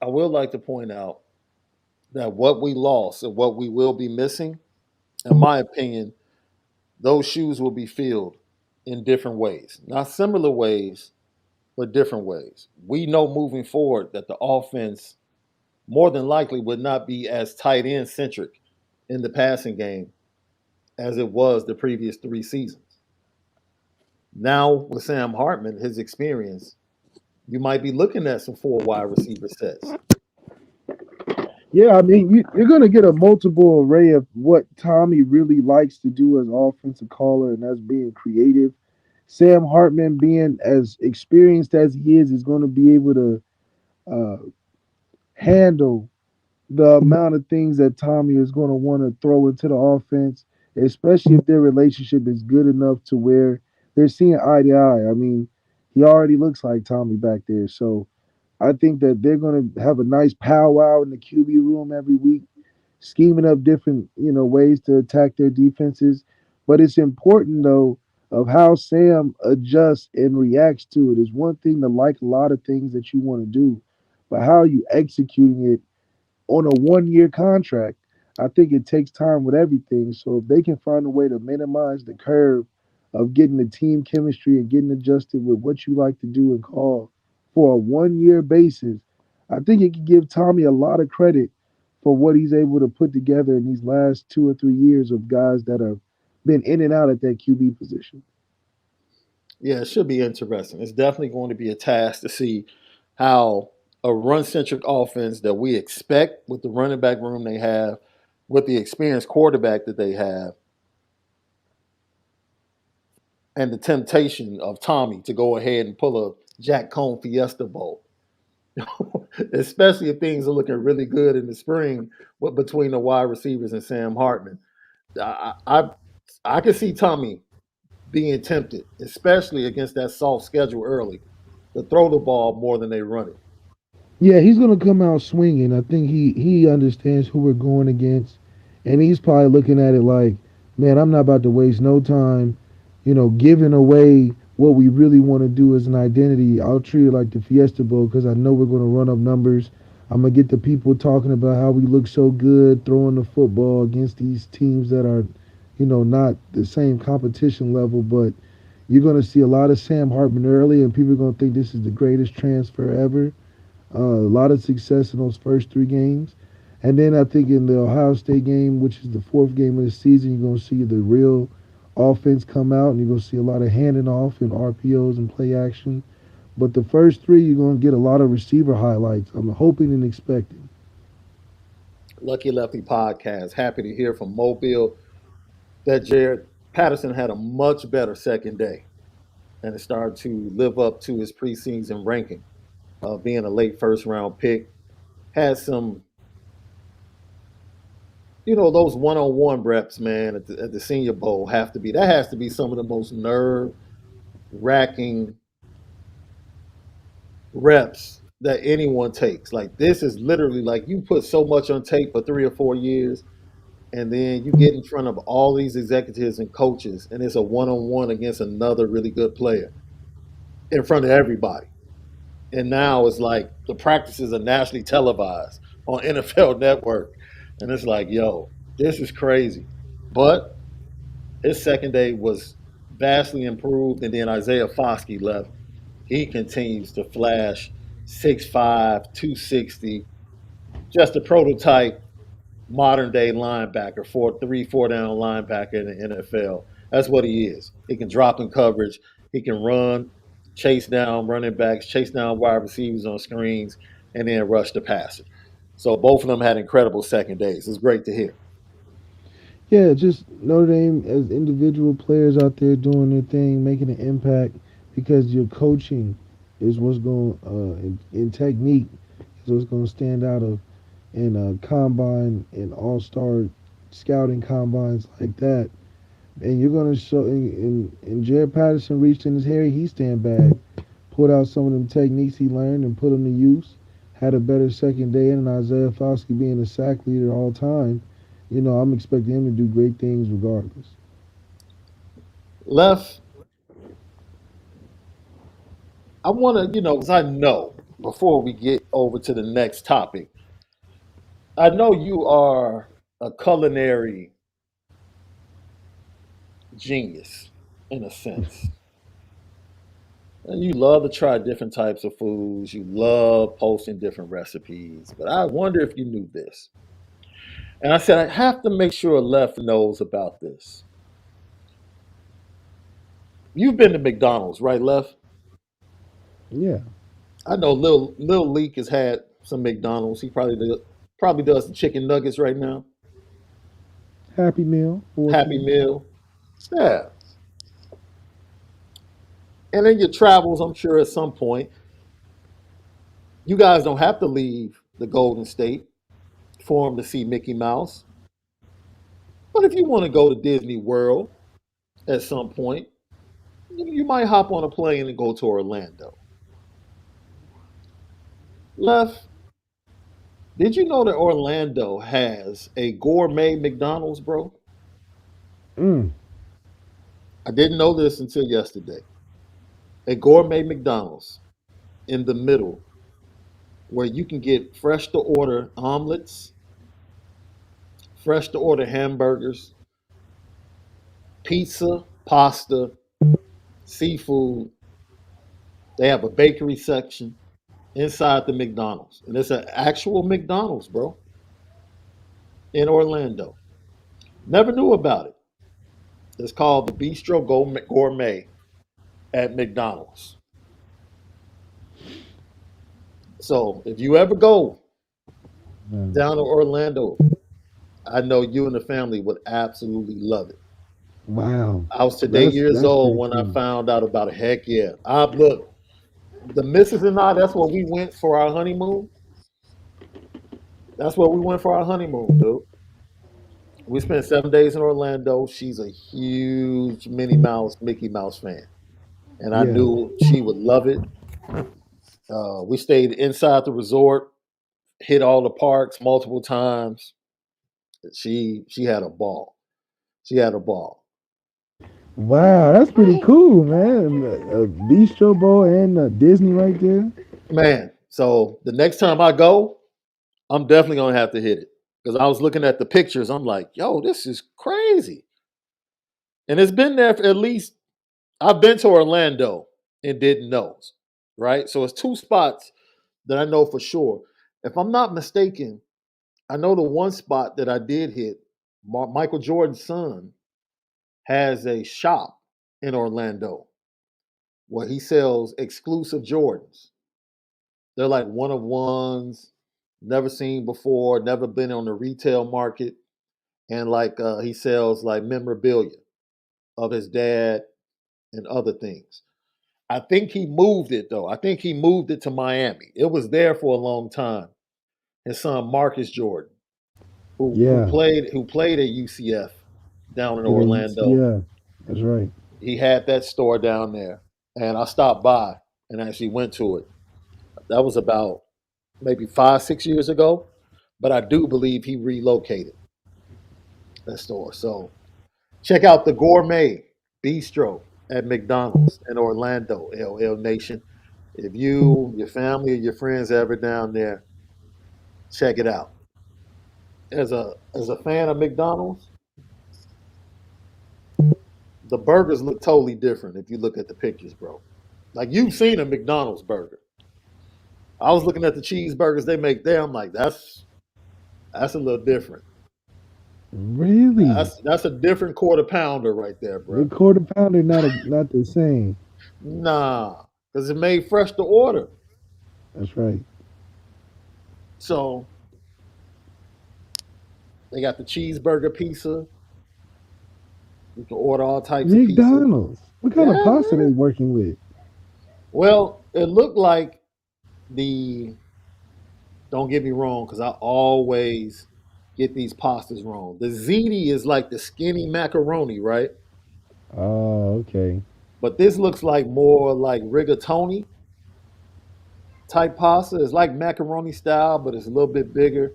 I would like to point out that what we lost and what we will be missing, in my opinion, those shoes will be filled in different ways. Not similar ways, but different ways. We know moving forward that the offense more than likely would not be as tight end centric in the passing game as it was the previous 3 seasons. Now, with Sam Hartman, his experience, you might be looking at some four wide receiver sets. Yeah, I mean, you're going to get a multiple array of what Tommy really likes to do as offensive caller, and that's being creative. Sam Hartman, being as experienced as he is going to be able to uh, handle the amount of things that Tommy is going to want to throw into the offense, especially if their relationship is good enough to where they're seeing eye to eye. I mean, he already looks like Tommy back there. So I think that they're going to have a nice powwow in the QB room every week, scheming up different, ways to attack their defenses. But it's important though of how Sam adjusts and reacts to it. Is one thing to like a lot of things that you want to do, but how are you executing it on a 1 year contract? I think it takes time with everything. So if they can find a way to minimize the curve of getting the team chemistry and getting adjusted with what you like to do and call for a 1 year basis, I think it can give Tommy a lot of credit for what he's able to put together in these last 2 or 3 years of guys that have been in and out at that QB position. Yeah, it should be interesting. It's definitely going to be a task to see how a run centric offense that we expect with the running back room they have, with the experienced quarterback that they have, and the temptation of Tommy to go ahead and pull a Jack Cone Fiesta Bowl, especially if things are looking really good in the spring between the wide receivers and Sam Hartman. I, I, I could see Tommy being tempted, especially against that soft schedule early, to throw the ball more than they run it. Yeah, he's gonna come out swinging. I think he understands who we're going against, and he's probably looking at it like, man, I'm not about to waste no time, giving away what we really want to do as an identity. I'll treat it like the Fiesta Bowl because I know we're gonna run up numbers. I'm gonna get the people talking about how we look so good throwing the football against these teams that are, not the same competition level, but you're gonna see a lot of Sam Hartman early, and people are gonna think this is the greatest transfer ever. A lot of success in those first three games. And then I think in the Ohio State game, which is the fourth game of the season, you're going to see the real offense come out and you're going to see a lot of handing off and RPOs and play action. But the first three, you're going to get a lot of receiver highlights. I'm hoping and expecting. Lucky Lefty podcast. Happy to hear from Mobile that Jared Patterson had a much better second day and it started to live up to his preseason ranking of being a late first round pick. Had some, those one on one reps, man, at the Senior Bowl have to be, that has to be some of the most nerve racking reps that anyone takes. Like, this is literally like you put so much on tape for 3 or 4 years, and then you get in front of all these executives and coaches, and it's a one on one against another really good player in front of everybody. And now it's like the practices are nationally televised on NFL Network. And it's like, yo, this is crazy. But his second day was vastly improved. And then Isaiah Foskey left. He continues to flash 6'5, 260, just a prototype modern day linebacker, 4 down linebacker in the NFL. That's what he is. He can drop in coverage, he can run, chase down running backs, chase down wide receivers on screens, and then rush the passer. So both of them had incredible second days. It's great to hear. Yeah, just Notre Dame as individual players out there doing their thing, making an impact because your coaching is what's going in technique is what's going to stand out of in combine and all star scouting combines like that. And you're going to show, and Jared Patterson reached in his Harry Stand bag, pulled out some of them techniques he learned and put them to use. Had a better second day, and Isaiah Foskey being a sack leader all time. I'm expecting him to do great things regardless. Left, I want to, because I know before we get over to the next topic, I know you are a culinary genius in a sense. And you love to try different types of foods. You love posting different recipes. But I wonder if you knew this. And I said, I have to make sure Left knows about this. You've been to McDonald's, right, Left? Yeah, I know Lil Leak has had some McDonald's. He probably does the chicken nuggets right now. Happy Meal, four Happy piece. Meal. Yeah. And in your travels, I'm sure at some point, you guys don't have to leave the Golden State for him to see Mickey Mouse. But if you want to go to Disney World at some point, you might hop on a plane and go to Orlando. Left, did you know that Orlando has a gourmet McDonald's, bro? Mm, I didn't know this until yesterday. A gourmet McDonald's in the middle where you can get fresh to order omelets, fresh to order hamburgers, pizza, pasta, seafood. They have a bakery section inside the McDonald's. And it's an actual McDonald's, bro, in Orlando. Never knew about it. It's called the Bistro Gourmet at McDonald's. So if you ever go man. down to Orlando, I know you and the family would absolutely love it. Wow, I was today that's years that's old pretty when I cool. found out about it. Heck yeah. I look, the missus and I, that's where we went for our honeymoon. That's where we went for our honeymoon, dude. We spent 7 days in Orlando. She's a huge Minnie Mouse, Mickey Mouse fan. And I Yeah, knew she would love it. We stayed inside the resort, hit all the parks multiple times. She had a ball. She had a ball. Wow, that's pretty cool, man. A bistro bowl and Disney right there. Man, so the next time I go, I'm definitely gonna have to hit it. Because I was looking at the pictures, I'm like, yo, this is crazy. And it's been there for at least I've been to Orlando and didn't know. Right? So it's two spots that I know for sure. If I'm not mistaken, I know the one spot that I did hit, Michael Jordan's son has a shop in Orlando where he sells exclusive Jordans. They're like one of ones, never seen before, never been on the retail market, and like he sells like memorabilia of his dad and other things. I think he moved it though. I think he moved it to Miami. It was there for a long time. His son Marcus Jordan, Yeah, who played at UCF down in like a Orlando. UCF. That's right. He had that store down there, and I stopped by and actually went to it. That was about maybe 5, 6 years ago, but I do believe he relocated that store. So check out the Gourmet Bistro at McDonald's in Orlando, LL Nation. If you, your family, or your friends ever down there, check it out. As a fan of McDonald's, the burgers look totally different if you look at the pictures, bro. Like you've seen a McDonald's burger. I was looking at the cheeseburgers they make there. I'm like, that's a little different. Really? That's a different quarter pounder right there, The bro. quarter pounder not the same. Nah, because it made fresh to order. That's right. So they got the cheeseburger pizza. You can order all types of pizza. McDonald's. What kind of Yeah, pasta they man. working with? Well, it looked like the. Don't get me wrong, because I always get these pastas wrong. The ziti is like the skinny macaroni, right? Oh, okay. But this looks like more like rigatoni type pasta. It's like macaroni style, but it's a little bit bigger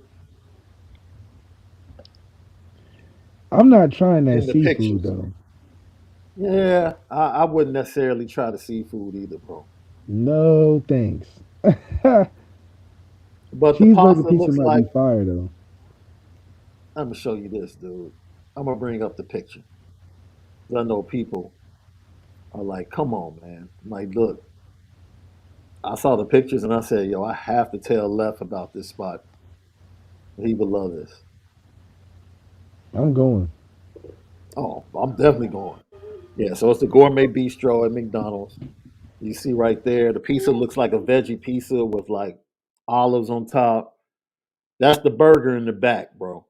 I'm not trying that in the seafood pictures. though. Yeah, I wouldn't necessarily try the seafood either, bro. No thanks. But the Cheeseburger pasta pizza looks might be like. fire though. I'm gonna show you this, dude. I'm gonna bring up the picture. 'Cause I know people are like, "Come on, man!" I'm like, look, I saw the pictures and I said, "Yo, I have to tell Left about this spot. He would love this." I'm going. Oh, I'm definitely going. Yeah, so it's the Gourmet Bistro at McDonald's. You see right there, the pizza looks like a veggie pizza with like olives on top. That's the burger in the back, bro.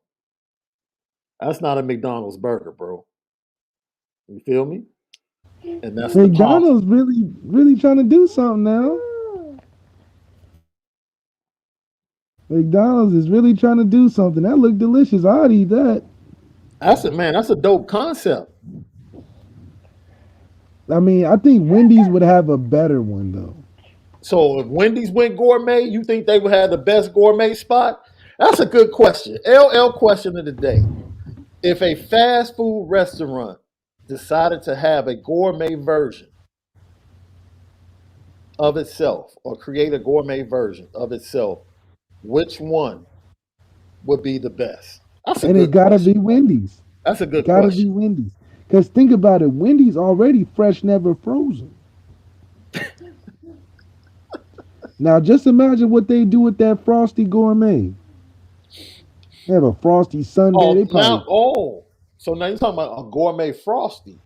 That's not a McDonald's burger, bro. You feel me? And that's the pasta. McDonald's really trying to do something now. McDonald's is really trying to do something. That looked delicious. I'd eat that. That's a man. That's a dope concept. I mean, I think Wendy's would have a better one though. So if Wendy's went gourmet, you think they would have the best gourmet spot? That's a good question. LL question of the day. If a fast food restaurant decided to have a gourmet version of itself or create a gourmet version of itself, which one would be the best? That's a And it good gotta be question. Wendy's. That's a good Gotta be question. Wendy's. Cause think about it, Wendy's already fresh, never frozen. Now just imagine what they do with that frosty gourmet. They have a frosty sundae. They Oh, probably now, so now you're talking about a gourmet frosty.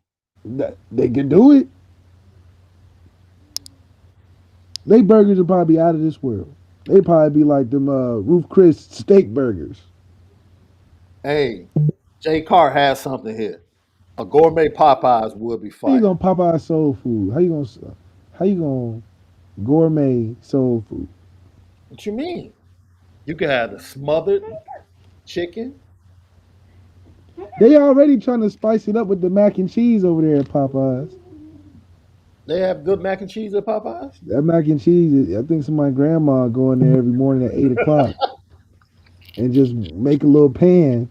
they can do it. They burgers are probably out of this world. They probably be like them Roof Chris steak burgers. Hey, J Car has something here. A gourmet Popeyes would be How you fire. gonna Popeye soul food? How you gonna gourmet soul food? What you mean? You can have the smothered chicken. They already trying to spice it up with the mac and cheese over there at Popeyes. They have good mac and cheese at Popeyes. That mac and cheese, I think my grandma go in there every morning at 8 o'clock and just make a little pan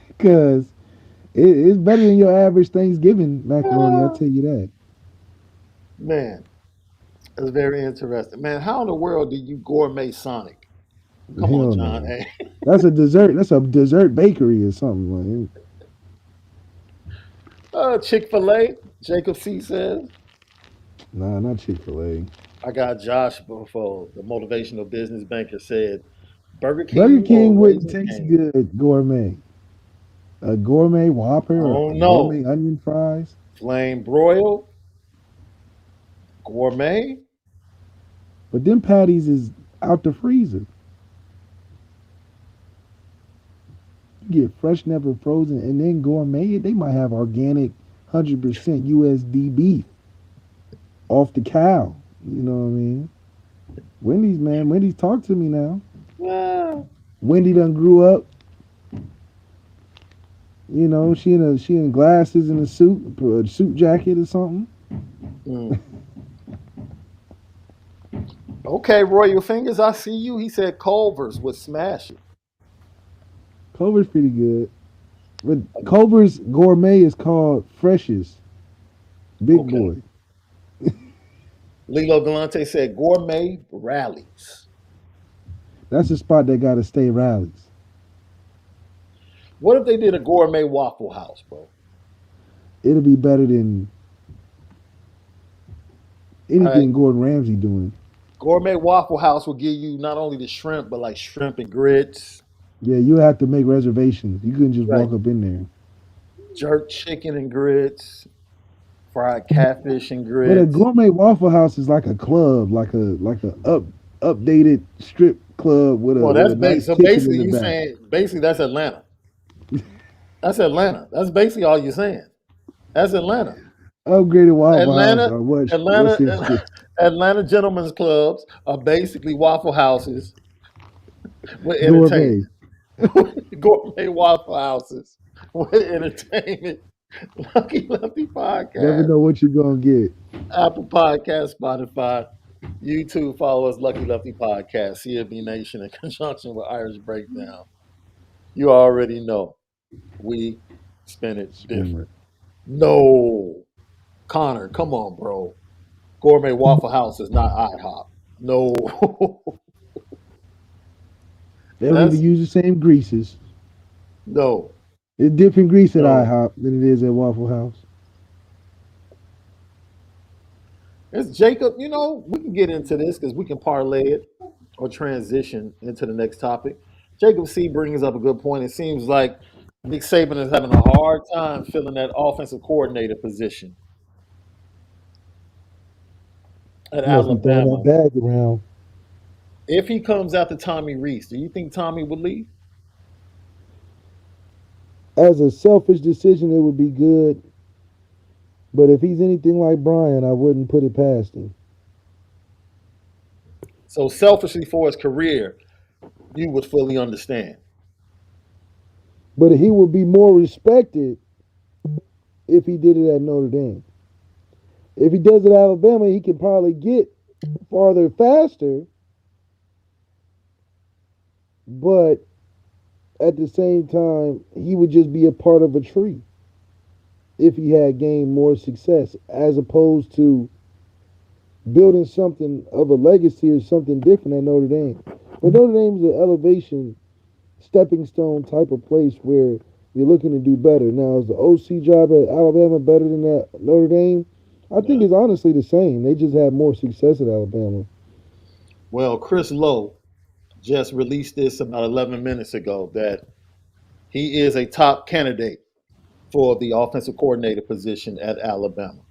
because it's better than your average Thanksgiving macaroni. I'll Ah, tell you that. man, that's very interesting. Man, how in the world do you gourmet Sonic? Come on, Hell John. no. Hey, That's a dessert. That's a dessert bakery or something like. Chick-fil-A. Jacob C says, Nah, not Chick-fil-A. I got Josh before the motivational business banker said, Burger Burger King King or wouldn't Raising taste Cane? good gourmet. A gourmet Whopper or Oh a no. gourmet onion fries. Flame broiled, gourmet. But them patties is out the freezer. You get fresh, never frozen, and then gourmet. They might have organic, 100% USD beef off the cow. You know what I mean? Wendy's, man. Wendy's, talk to me now. Ah, Wendy done grew up. You know, she in glasses and a suit jacket or something. mm. Okay, Royal Fingers, I see you. He said Culver's would smash it. Culver's pretty good. But Culver's gourmet is called Fresh's Big Okay. Boy. Lilo Galante said gourmet rallies. That's a spot that got to stay rallies. What if they did a gourmet Waffle House, bro? It'll be better than All right. anything Gordon Ramsay doing. Gourmet Waffle House will give you not only the shrimp, but like shrimp and grits, Yeah, you have to make reservations. You couldn't just right? walk up in there. Jerk chicken and grits, fried catfish and But a grits. gourmet Waffle House is like a club, like a updated strip club with a Well, with that's a nice so kitchen in basically the you back. saying basically that's Atlanta. That's Atlanta. That's basically all you're saying. That's Atlanta. Upgraded Waffle House Atlanta, or what's your Atlanta, Atlanta gentlemen's clubs are basically Waffle Houses with gourmet? entertainment. Gourmet Waffle Houses with entertainment. Lucky Lefty Never Podcast, know what you're gonna get. Apple Podcast, Spotify, YouTube. Follow us, Lucky Lefty Podcast, CFB Nation, in conjunction with Irish Breakdown. You already know we spin it Spin it. different. No, Connor, come on, bro. Gourmet Waffle House is not IHOP. No, They don't even that's use the same greases. no, It's different grease at no. IHOP than it is at Waffle House. It's Jacob. You know, we can get into this because we can parlay it or transition into the next topic. Jacob C brings up a good point. It seems like Nick Saban is having a hard time filling that offensive coordinator position at He must be throwing that Alabama. bag around. If he comes after Tommy Rees, do you think Tommy would leave? As a selfish decision, it would be good. But if he's anything like Brian, I wouldn't put it past him. So selfishly for his career, you would fully understand. But he would be more respected if he did it at Notre Dame. If he does it at Alabama, he can probably get farther faster. But at the same time, he would just be a part of a tree if he had gained more success, as opposed to building something of a legacy or something different at Notre Dame. But Notre Dame is an elevation, stepping stone type of place where you're looking to do better. Now, is the OC job at Alabama better than that Notre Dame? I think Yeah. it's honestly the same. They just had more success at Alabama. Well, Chris Lowe just released this about 11 minutes ago that he is a top candidate for the offensive coordinator position at Alabama.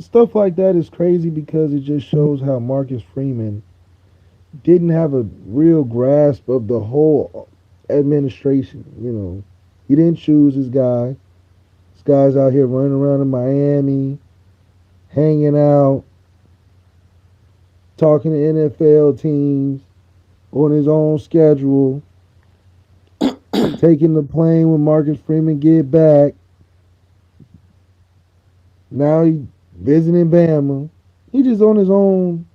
Stuff like that is crazy because it just shows how Marcus Freeman didn't have a real grasp of the whole administration. He didn't choose his guy. This guy's out here running around in Miami, hanging out, talking to NFL teams on his own schedule, taking the plane when Marcus Freeman get back. Now he visiting Bama. He just on his own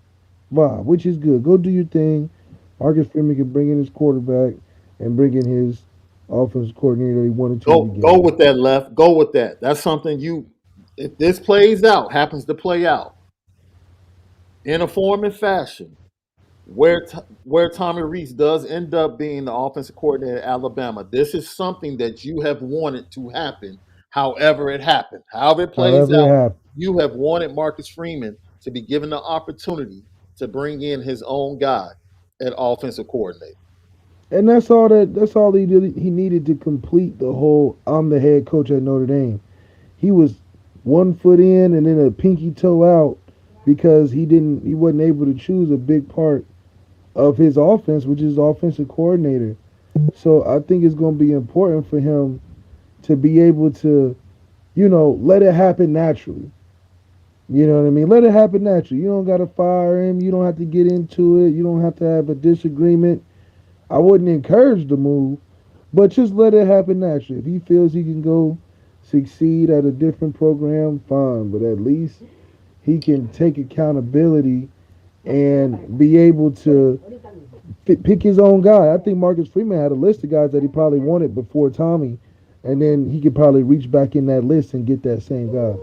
vibe, which is good. Go do your thing. Marcus Freeman can bring in his quarterback and bring in his offensive coordinator he wanted to in the Go beginning. with that left. Go with that. That's something you. If this plays out, happens to play out in a form and fashion, where Tommy Rees does end up being the offensive coordinator at Alabama, this is something that you have wanted to happen. However, it happened. However, it plays However it out, happened. you have wanted Marcus Freeman to be given the opportunity to bring in his own guy at offensive coordinator. And that's all he needed to complete the whole I'm the head coach at Notre Dame. He was 1 foot in and then a pinky toe out because he wasn't able to choose a big part of his offense, which is offensive coordinator. So I think it's going to be important for him to be able to, let it happen naturally. You know what I mean? Let it happen naturally. You don't got to fire him. You don't have to get into it. You don't have to have a disagreement. I wouldn't encourage the move, but just let it happen naturally. If he feels he can go succeed at a different program, fine. But at least he can take accountability and be able to pick his own guy. I think Marcus Freeman had a list of guys that he probably wanted before Tommy, and then he could probably reach back in that list and get that same guy.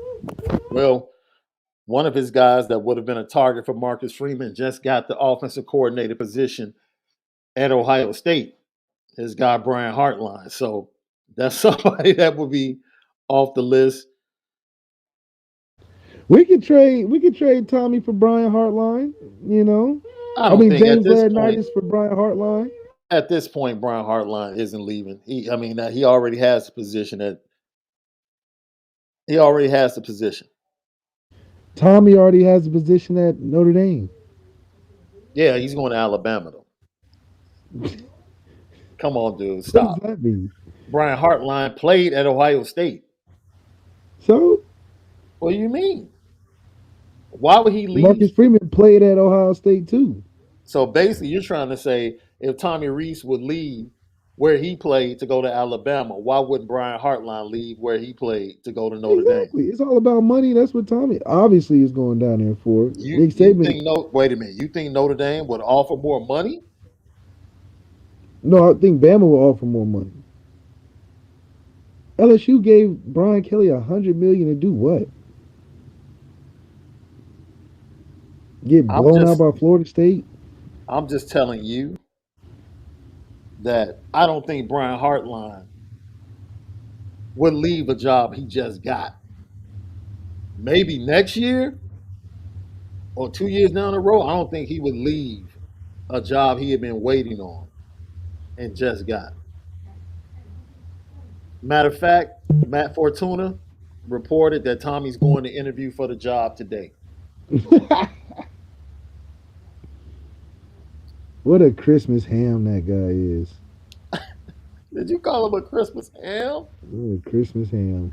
Well, one of his guys that would have been a target for Marcus Freeman just got the offensive coordinator position at Ohio State. His guy Brian Hartline. So that's somebody that would be off the list. We could trade Tommy for Brian Hartline. You know, I I don't mean think James Laurinaitis for Brian Hartline. at this point Brian Hartline isn't leaving. I mean, he already has the position that he already has the position. Tommy already has a position at Notre Dame. Yeah, he's going to Alabama though. Come on, dude, What does stop. that mean? Brian Hartline played at Ohio State. So What do you mean? Why would he leave? Marcus Freeman played at Ohio State too. So basically, you're trying to say if Tommy Rees would leave where he played to go to Alabama, why wouldn't Brian Hartline leave where he played to go to Notre Dame? Exactly. It's all about money. That's what Tommy obviously is going down there for. Nick You Saban. think no? Wait a minute. You think Notre Dame would offer more money? No, I think Bama will offer more money. LSU gave Brian Kelly $100 million to do what? Get I'm blown out just by Florida State? I'm just telling you that I don't think Brian Hartline would leave a job he just got. Maybe next year or 2 years down the road, I don't think he would leave a job he had been waiting on and just got. Matter of fact, Matt Fortuna reported that Tommy's going to interview for the job today. What a Christmas ham that guy is. Did you call him a Christmas ham? What a Christmas ham.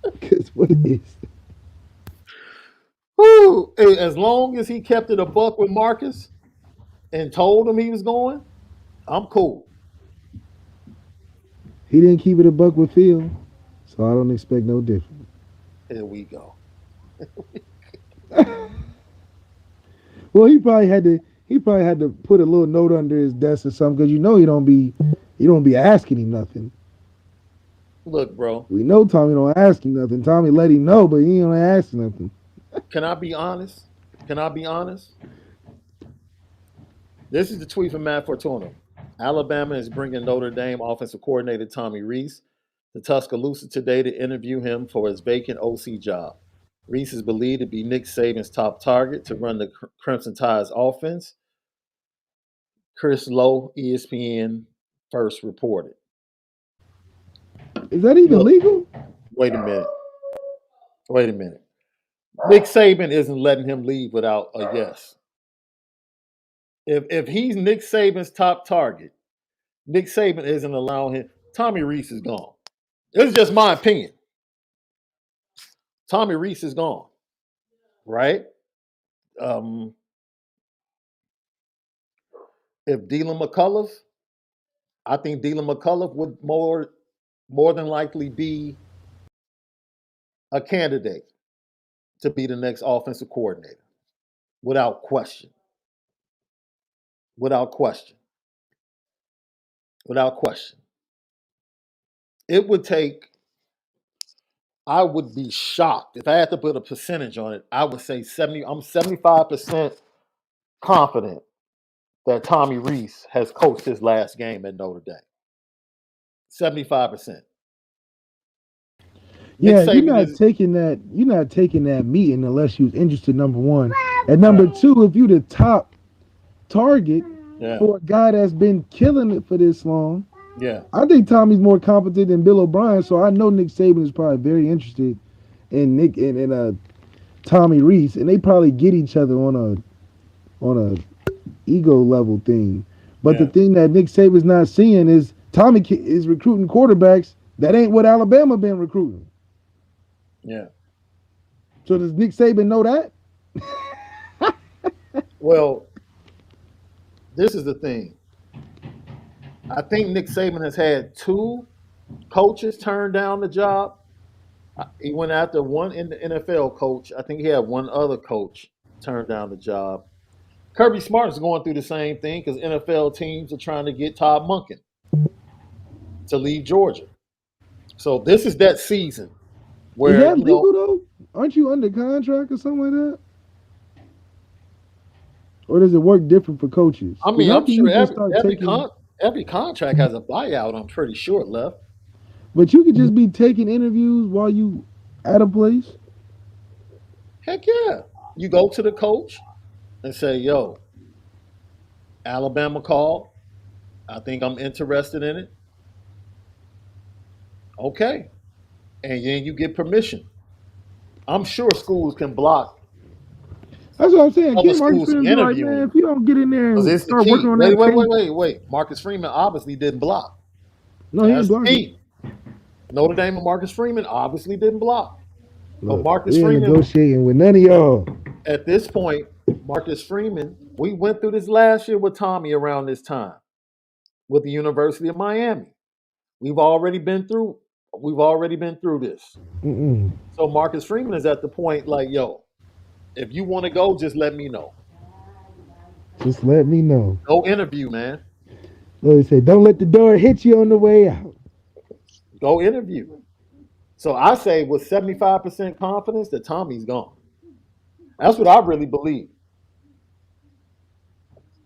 Because what is. Whew. As long as he kept it a buck with Marcus and told him he was going, I'm cool. He didn't keep it a buck with Phil, so I don't expect no different. Here we go. Well, he probably had to put a little note under his desk or something because he don't be asking him nothing. Look, bro, We know Tommy don't ask him nothing. Tommy let him know, but he don't ask nothing. can I be honest? Can I be honest? This is the tweet from Matt Fortuna. Alabama is bringing Notre Dame offensive coordinator Tommy Rees to Tuscaloosa today to interview him for his vacant OC job. Rees is believed to be Nick Saban's top target to run the Crimson Tide's offense. Chris Lowe, ESPN, first reported. Is that even Look, legal? wait a minute. Wait a minute. Nick Saban isn't letting him leave without a yes. If he's Nick Saban's top target, Nick Saban isn't allowing him. Tommy Rees is gone. This is just my opinion. Tommy Rees is gone, right? Um, if Dylan McCullough, I think Dylan McCullough would more than likely be a candidate to be the next offensive coordinator, without question. Without question. Without question. It would take, I would be shocked if I had to put a percentage on it. I would say 70. I'm 75% confident that Tommy Rees has coached his last game at Notre Dame. 75%. Nick Yeah, you're Saban not is, taking that. You're not taking that meeting unless you was interested. Number one, and number right. two, if you the top target Yeah, for a guy that's been killing it for this long, yeah, I think Tommy's more competent than Bill O'Brien. So I know Nick Saban is probably very interested in Nick and Tommy Rees, and they probably get each other on a ego level thing. But the yeah, thing that Nick Saban's not seeing is Tommy is recruiting quarterbacks that ain't what Alabama been recruiting. yeah. So does Nick Saban know that? Well, this is the thing. I think Nick Saban has had two coaches turn down the job. He went after one in the NFL coach. I think he had one other coach turn down the job. Kirby Smart is going through the same thing because NFL teams are trying to get Todd Monken to leave Georgia. So this is that season Is where, that legal though? Aren't you under contract or something like that? Or does it work different for coaches? I Because mean, how I'm can you sure just every start every taking? con every contract has a buyout. I'm pretty sure left. But you could just be taking interviews while you at a place. Heck yeah. You go to the coach and say, "Yo, Alabama called. I think I'm interested in it." Okay, and then you get permission. I'm sure schools can block That's what I'm saying. other Can't Marcus schools from Freeman be like, man, interviewing if you don't get in there because and it's the start working key. on Wait, that wait, wait, tape, wait, wait. Marcus Freeman obviously didn't block. no, he ain't That's the blocking. key. Notre Dame and Marcus Freeman obviously didn't block. But Look, Marcus we ain't Freeman, negotiating with none of y'all. at this point, Marcus Freeman, we went through this last year with Tommy around this time with the University of Miami. We've already been through. We've already been through this. Mm-mm. So Marcus Freeman is at the point like, yo, if you want to go, just let me know. Just let me know. Go interview, man. Look, he said, don't let the door hit you on the way out. Go interview. So I say with 75% confidence that Tommy's gone. That's what I really believe.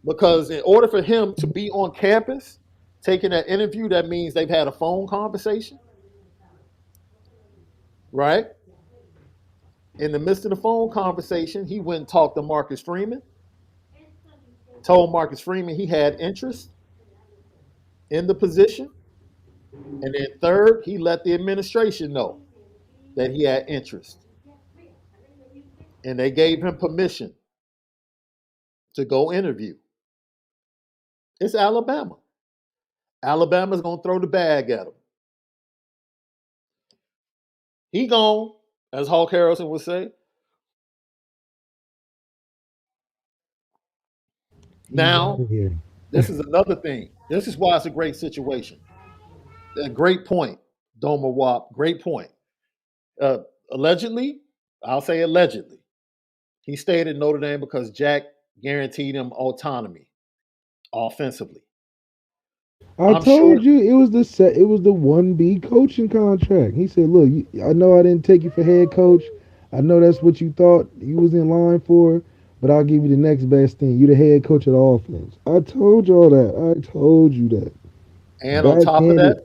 Because in order for him to be on campus taking that interview, that means they've had a phone conversation, right? In the midst of the phone conversation, he went and talked to Marcus Freeman, told Marcus Freeman he had interest in the position. And then third, he let the administration know that he had interest. And they gave him permission to go interview. It's Alabama. Alabama's going to throw the bag at him. He gone, as Hawk Harrelson would say. He's out Now, of here. this is another thing. This is why it's a great situation. A great point, Doma Wap. Great point. Uh, allegedly, I'll say allegedly, he stayed at Notre Dame because Jack guaranteed him autonomy offensively. I I'm sure. told you it was the 1B coaching contract. He said, "Look, I know I didn't take you for head coach. I know that's what you thought you was in line for, but I'll give you the next best thing. You the head coach of the offense." I told you all that. I told you that. And Backhanded.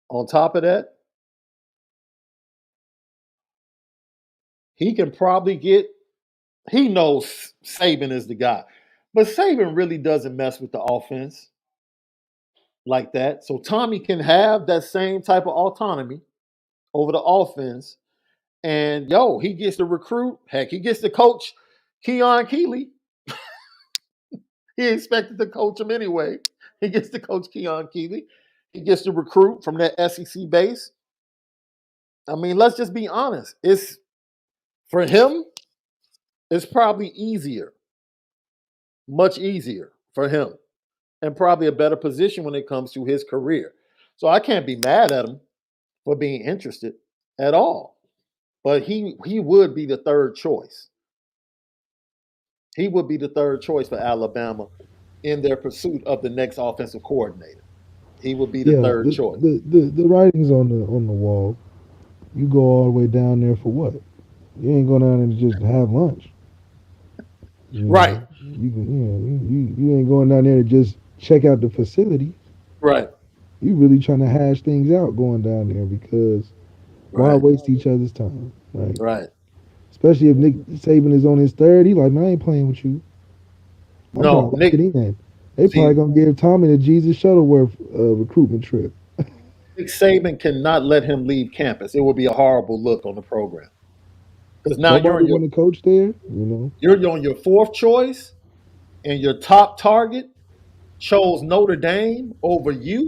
on top of that, he can probably get. He knows Saban is the guy, but Saban really doesn't mess with the offense like that. So Tommy can have that same type of autonomy over the offense. And yo, he gets to recruit. Heck, he gets to coach Keon Keeley. He expected to coach him anyway. He gets to coach Keon Keeley. He gets to recruit from that SEC base. I mean, let's just be honest. It's for him, it's probably easier, much easier for him, and probably a better position when it comes to his career. So I can't be mad at him for being interested at all. but he would be the third choice. He would be the third choice for Alabama in their pursuit of the next offensive coordinator. He would be the Yeah, third choice. the writing's on the wall. You go all the way down there for what? You ain't going down there to just have lunch. You Right, know, you ain't going down there to just check out the facility. right, You really trying to hash things out going down there because why right, waste each other's time, right? right. Especially if Nick Saban is on his third, he like, man, I ain't playing with you. I'm trying No, to lock Nick. it in. They probably See, gonna give Tommy the Jesus Shuttleworth recruitment trip. Nick Saban cannot let him leave campus. It would be a horrible look on the program because now Nobody want to coach there, you know. you're on your fourth choice, and your top target chose Notre Dame over you.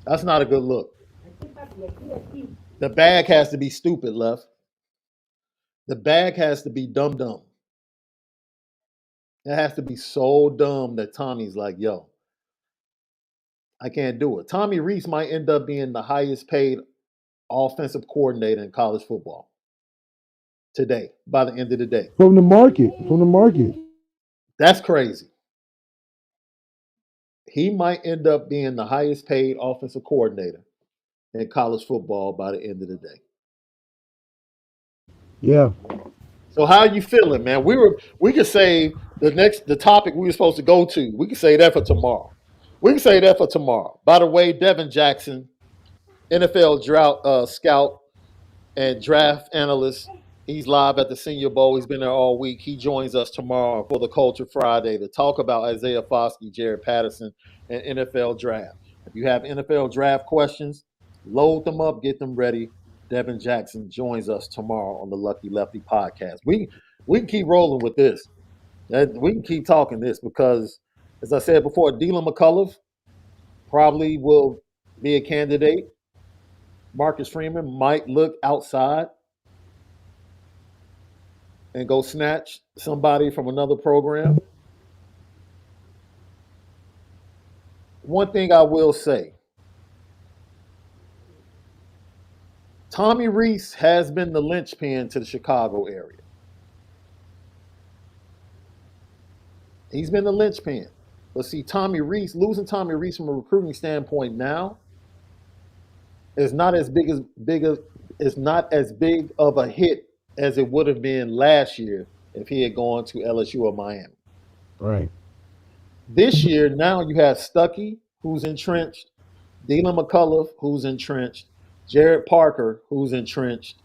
That's not a good look. The bag has to be stupid, left. The bag has to be dumb dumb. It has to be so dumb that Tommy's like, yo, I can't do it. Tommy Rees might end up being the highest paid offensive coordinator in college football today, by the end of the day. From the market. That's crazy. He might end up being the highest paid offensive coordinator in college football by the end of the day. Yeah. So how are you feeling, man? We could say the topic we were supposed to go to. We could say that for tomorrow. We can say that for tomorrow. By the way, Devin Jackson, NFL drought scout and draft analyst. He's live at the Senior Bowl. He's been there all week. He joins us tomorrow for the Culture Friday to talk about Isaiah Foskey, Jared Patterson, and NFL draft. If you have NFL draft questions, load them up, get them ready. Devin Jackson joins us tomorrow on the Lucky Lefty podcast. We can keep rolling with this. We can keep talking this because, as I said before, Dylan McCullough probably will be a candidate. Marcus Freeman might look outside and go snatch somebody from another program. One thing I will say, Tommy Rees has been the linchpin to the Chicago area. He's been the linchpin. But see, losing Tommy Rees from a recruiting standpoint now is not as is not as big of a hit as it would have been last year if he had gone to LSU or Miami. Right. This year, now you have Stuckey, who's entrenched, Dylan McCullough, who's entrenched, Jared Parker, who's entrenched.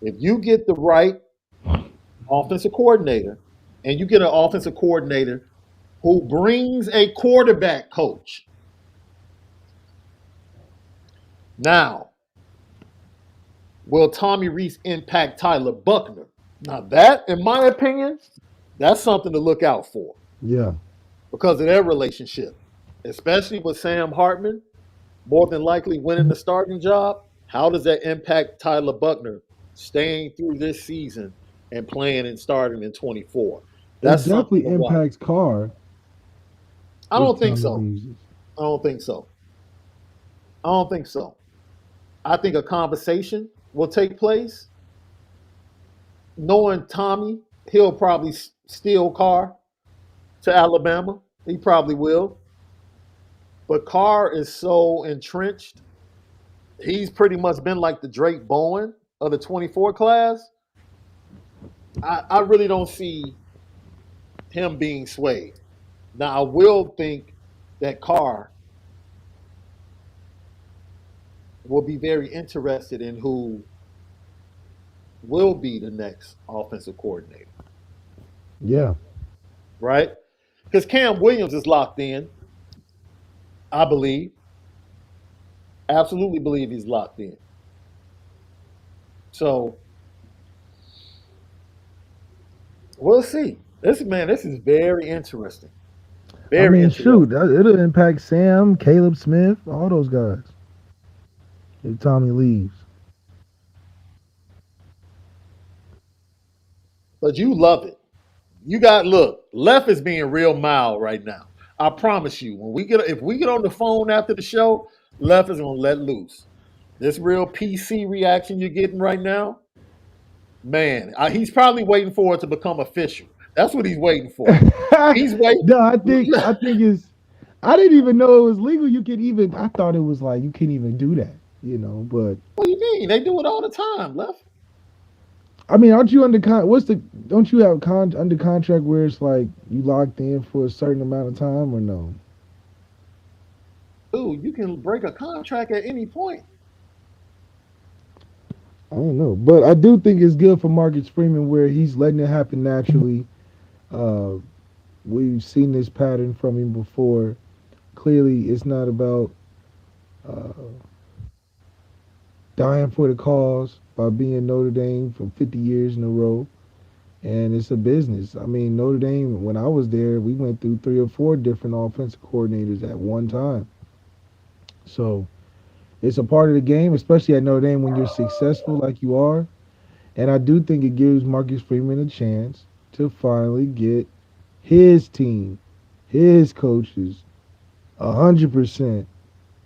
If you get the right offensive coordinator, and you get an offensive coordinator who brings a quarterback coach, now, will Tommy Rees impact Tyler Buckner? Now, that, in my opinion, that's something to look out for Yeah. because of their relationship, especially with Sam Hartman more than likely winning the starting job. How does that impact Tyler Buckner staying through this season and playing and starting in 24? It That's something definitely to watch. impacts Carr I if don't think Tommy so. leaves. I don't think so. I don't think so. I think a conversation will take place. Knowing Tommy, he'll probably steal Carr to Alabama. He probably will. But Carr is so entrenched. He's pretty much been like the Drake Bowen of the 24 class. I really don't see him being swayed. Now, I will think that Carr will be very interested in who will be the next offensive coordinator, Yeah. right? Because Cam Williams is locked in, I believe. Absolutely believe he's locked in. So we'll see. This is very interesting. I Very mean, shoot, interesting. it'll impact Sam, Caleb Smith, all those guys if Tommy leaves. But you love it. You got look, Left is being real mild right now. I promise you, if we get on the phone after the show, Left is gonna let loose. This real PC reaction you're getting right now, man, he's probably waiting for it to become official. That's what he's waiting for. He's waiting. No, I think it's. I didn't even know it was legal. You can even. I thought it was like you can't even do that. But What do you mean? They do it all the time, left. I mean, aren't you under What's the? Don't you have under contract where it's like you locked in for a certain amount of time or no? Dude, you can break a contract at any point. I don't know, but I do think it's good for Marcus Freeman where he's letting it happen naturally. Uh, we've seen this pattern from him before. Clearly, it's not about uh, dying for the cause by being Notre Dame for 50 years in a row. And it's a business. I mean, Notre Dame, when I was there, we went through 3 or 4 different offensive coordinators at one time. So it's a part of the game, especially at Notre Dame when you're successful like you are. And I do think it gives Marcus Freeman a chance to finally get his team, his coaches, 100%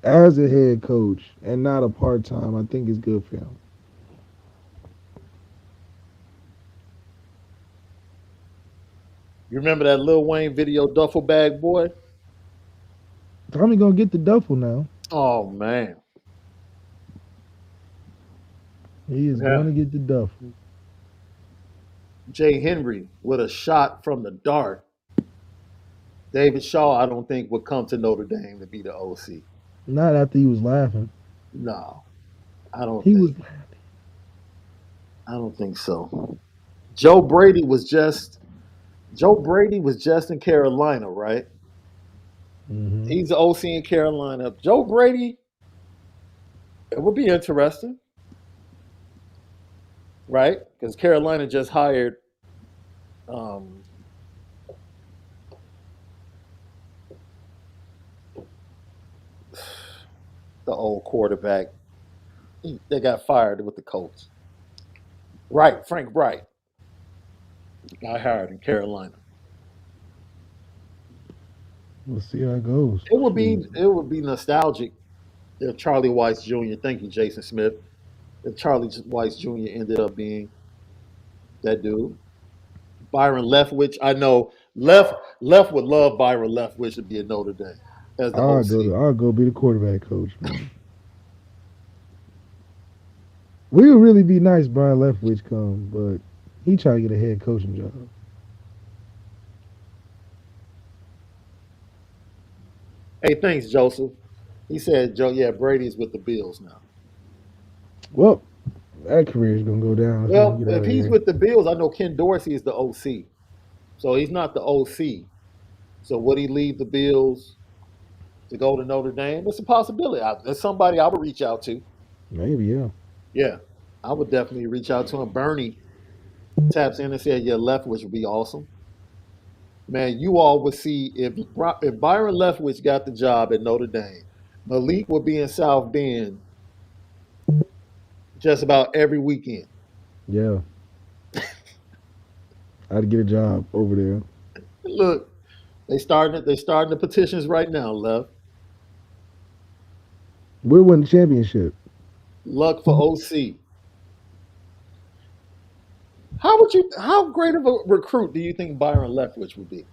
as a head coach and not a part time. I think it's good for him. You remember that Lil Wayne video, Duffel Bag Boy? Tommy gonna get the duffel now. Oh man, He is going yeah. to get the duffel. Jay Henry with a shot from the dark. David Shaw, I don't think would come to Notre Dame to be the OC. Not after he was laughing. No, I don't He think. was. I don't think so. Joe Brady was just Joe Brady was just in Carolina, right? Mm-hmm. He's the OC in Carolina. Joe Brady, it would be interesting, right? Because Carolina just hired um, the old quarterback. They got fired with the Colts. Right, Frank Bright got hired in Carolina. We'll see how it goes. It would be Shoot. it would be nostalgic if Charlie Weiss Jr. Thank you, Jason Smith. If Charlie Weiss Jr. ended up being that dude. Byron Leftwich, I know Left would love Byron Leftwich to be at Notre Dame as the OC. I'll go be the quarterback coach, man. We would really be nice, Brian Leftwich come, but he trying to get a head coaching job. Hey, thanks, Joseph. He said, Joe, yeah, Brady's with the Bills now. Well, that career is gonna go down if he don't Well, get out if of he's there. with the Bills, I know Ken Dorsey is the OC. So he's not the OC. So would he leave the Bills to go to Notre Dame? It's a possibility. It's somebody I would reach out to. Maybe, yeah. Yeah, I would definitely reach out to him. Bernie taps in and said, yeah, Leftwich would be awesome. Man, you all would see if Byron Leftwich got the job at Notre Dame, Malik would be in South Bend just about every weekend. Yeah. I'd get a job over there. Look, they starting the petitions right now, Left. We'll win the championship. Luck for OC. How great of a recruit do you think Byron Leftwich would be?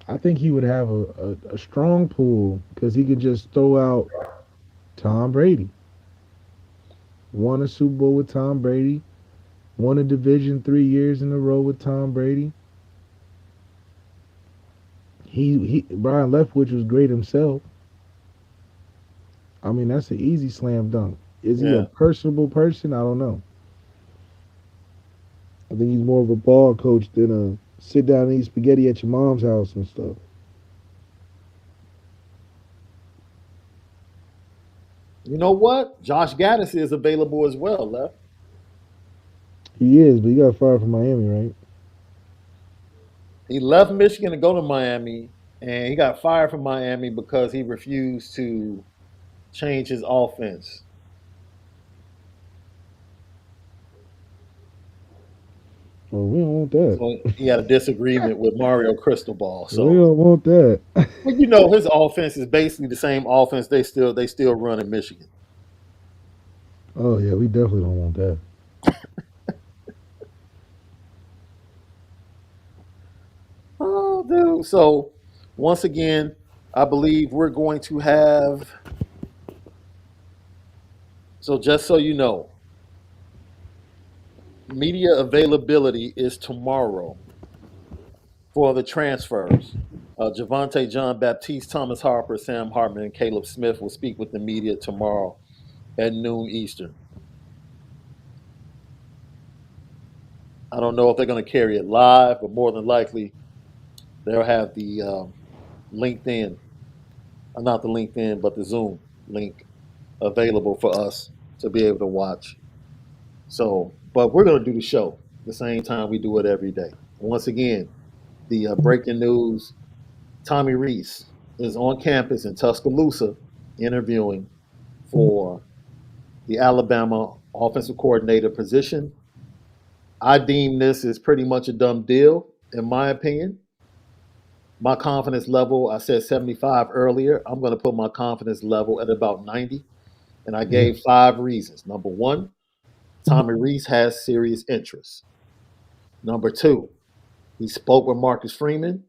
I think he would have a strong pull because he could just throw out Tom Brady. Won a Super Bowl with Tom Brady. Won a division 3 years in a row with Tom Brady. He Brian Leftwich was great himself. I mean, that's an easy slam dunk. Is he a Yeah. personable person? I don't know. I think he's more of a ball coach than a sit down and eat spaghetti at your mom's house and stuff. You know what? Josh Gaddis is available as well, Left. He is, but he got fired from Miami, right? He left Michigan to go to Miami, and he got fired from Miami because he refused to change his offense. Well, we don't want that. So he had a disagreement with Mario Cristobal. We So, don't want that. but his offense is basically the same offense they still run in Michigan. Oh yeah, we definitely don't want that. Oh, dude. So once again, I believe we're going to have. So just so you know, media availability is tomorrow for the transfers. Javante John Baptiste, Thomas Harper, Sam Hartman, and Caleb Smith will speak with the media tomorrow at noon Eastern. I don't know if they're going to carry it live, but more than likely they'll have the LinkedIn, not the LinkedIn, but the Zoom link available for us to be able to watch. So, but we're going to do the show the same time we do it every day. Once again, the breaking news: Tommy Rees is on campus in Tuscaloosa interviewing for the Alabama offensive coordinator position. I deem this is pretty much a dumb deal, in my opinion. My confidence level, I said 75 earlier. I'm going to put my confidence level at about 90. And I Yeah. gave 5 reasons. Number one, Tommy Rees has serious interest. Number two, he spoke with Marcus Freeman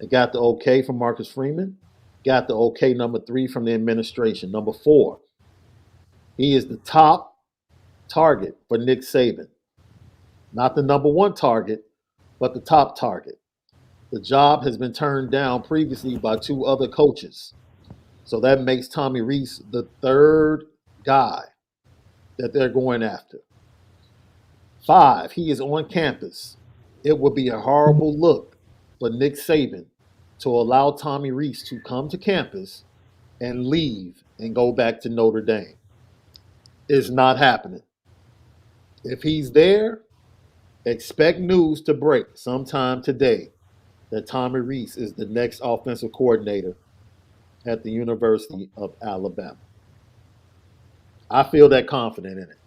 and got the okay from Marcus Freeman. Got the okay, number three, from the administration. Number four, he is the top target for Nick Saban. Not the number one target, but the top target. The job has been turned down previously by 2 other coaches. So that makes Tommy Rees the third guy that they're going after. 5, he is on campus. It would be a horrible look for Nick Saban to allow Tommy Rees to come to campus and leave and go back to Notre Dame. It's not happening. If he's there, expect news to break sometime today that Tommy Rees is the next offensive coordinator at the University of Alabama. I feel that confident in it.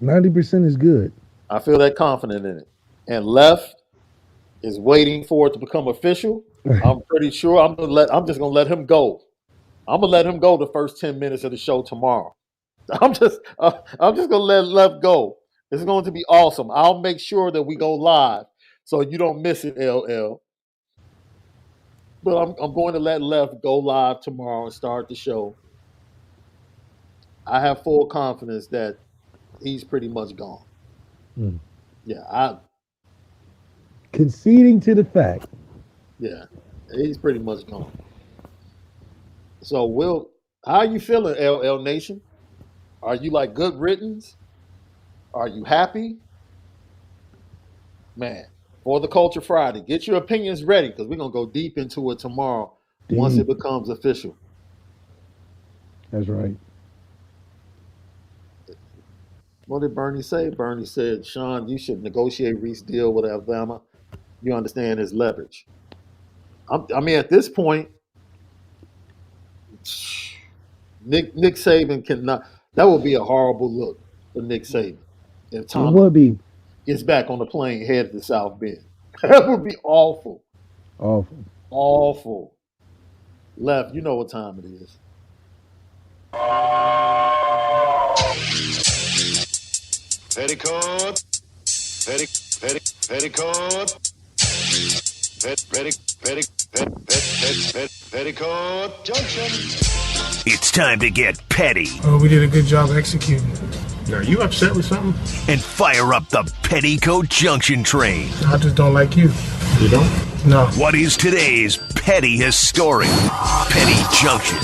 90% is good. I feel that confident in it. And Left is waiting for it to become official. I'm pretty sure I'm just gonna let him go. I'm gonna let him go the first 10 minutes of the show tomorrow. I'm just gonna let Left go. It's going to be awesome. I'll make sure that we go live so you don't miss it, LL. But I'm going to let Left go live tomorrow and start the show. I have full confidence that he's pretty much gone. Mm. Yeah, Conceding to the fact. yeah, he's pretty much gone. So how are you feeling, LL Nation? Are you like good riddance? Are you happy? Man, for the Culture Friday, get your opinions ready because we're gonna go deep into it tomorrow once it Deep. becomes official. That's right. What did Bernie say? Bernie said, Shaun, you should negotiate Reese deal with Alabama. You understand his leverage. I mean, at this point, Nick Saban cannot. That would be a horrible look for Nick Saban if It Tommy would be gets back on the plane headed to South Bend. That would be awful. awful. Awful. Left, you know what time it is. Petticoat, petticoat, petticoat junction. It's time to get petty Oh, we did a good job executing. Are you upset with something? and fire up the Petticoat Junction train. I just don't like you. You don't? No. What is today's petty history? Petty Junction.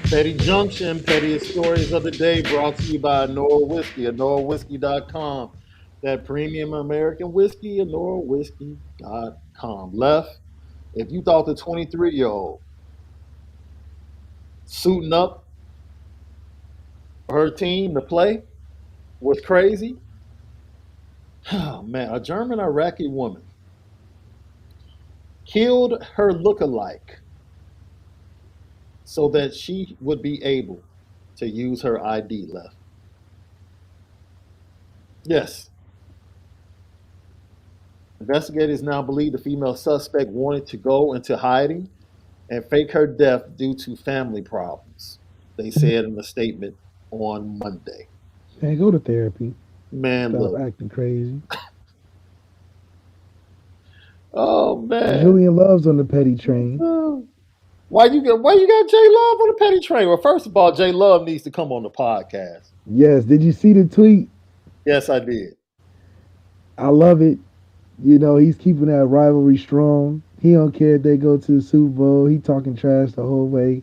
Petty Junction, pettiest stories of the day brought to you by Onora Whiskey, OnoraWhiskey.com. That premium American whiskey, OnoraWhiskey.com. Left, if you thought the 23-year-old suiting up her team to play was crazy, oh man, a German Iraqi woman killed her lookalike so that she would be able to use her ID left. Yes. Investigators now believe the female suspect wanted to go into hiding and fake her death due to family problems, they said in a statement on Monday. Man, go to therapy. Man, Stop look. acting crazy. Oh man. Julian Love's on the petty train. Why you got J Love on the petty train? Well, first of all, J Love needs to come on the podcast. Yes, did you see the tweet? Yes, I did. I love it. You know, he's keeping that rivalry strong. He don't care if they go to the Super Bowl. He talking trash the whole way.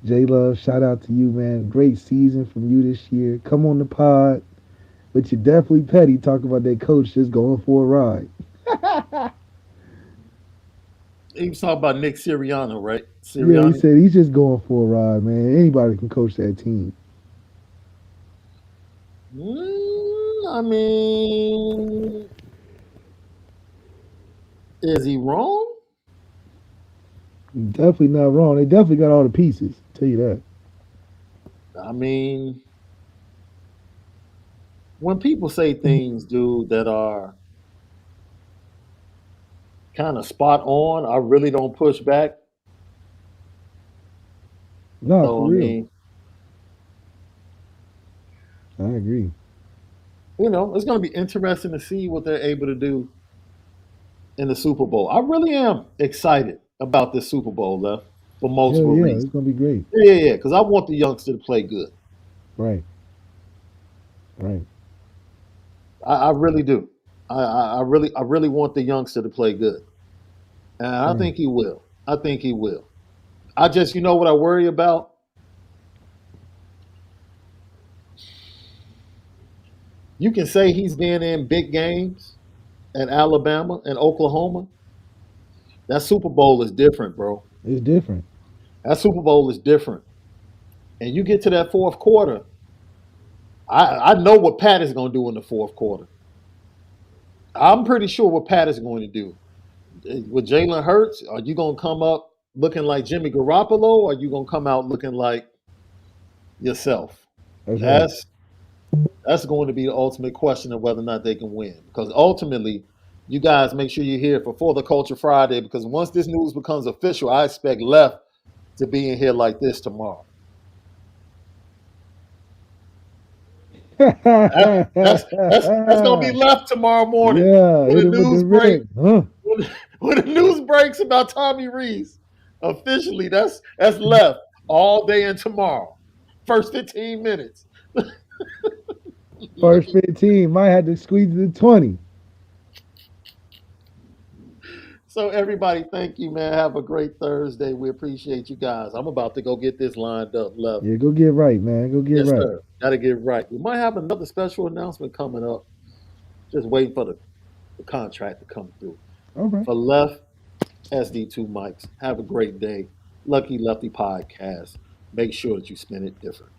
J Love, shout out to you, man. Great season from you this year. Come on the pod. But you're definitely petty talking about that coach just going for a ride. He was talking about Nick Sirianni, right? Yeah, he Sirianni. said he's just going for a ride, man. Anybody can coach that team. I mean, is he wrong? Definitely not wrong. They definitely got all the pieces. Tell you that. I mean, when people say things, dude, that are kind of spot on, I really don't push back. Nah, for So, I real. mean, I agree. it's going to be interesting to see what they're able to do in the Super Bowl. I really am excited about this Super Bowl, though, for Hell multiple yeah, reasons. it's gonna be great. Yeah, because I want the youngster to play good. Right. Right. I really do. I really want the youngster to play good, and I Right. think he will. I think he will. I just, what I worry about? You can say he's been in big games at Alabama and Oklahoma. That Super Bowl is different, bro. It's different. That Super Bowl is different. And you get to that fourth quarter, I know what Pat is going to do in the fourth quarter. I'm pretty sure what Pat is going to do. With Jalen Hurts, are you going to come up looking like Jimmy Garoppolo, or are you going to come out looking like yourself? That's right. That's going to be the ultimate question of whether or not they can win. Because ultimately, you guys make sure you're here for the Culture Friday, because once this news becomes official, I expect Left to be in here like this tomorrow. That's gonna be Left tomorrow morning Yeah, when hit the him with news the break red. Huh? when the news breaks about Tommy Rees. Officially, that's Left all day and tomorrow. First 15 minutes. First 15 might have to squeeze it to 20. So everybody, thank you, man. Have a great Thursday. We appreciate you guys. I'm about to go get this lined up, Left. Yeah, go get right, man. Go get Yes, right. sir. Gotta get right. We might have another special announcement coming up. Just waiting for the contract to come through. All right. For Left, SD2 Mics, have a great day. Lucky Lefty Podcast. Make sure that you spin it different.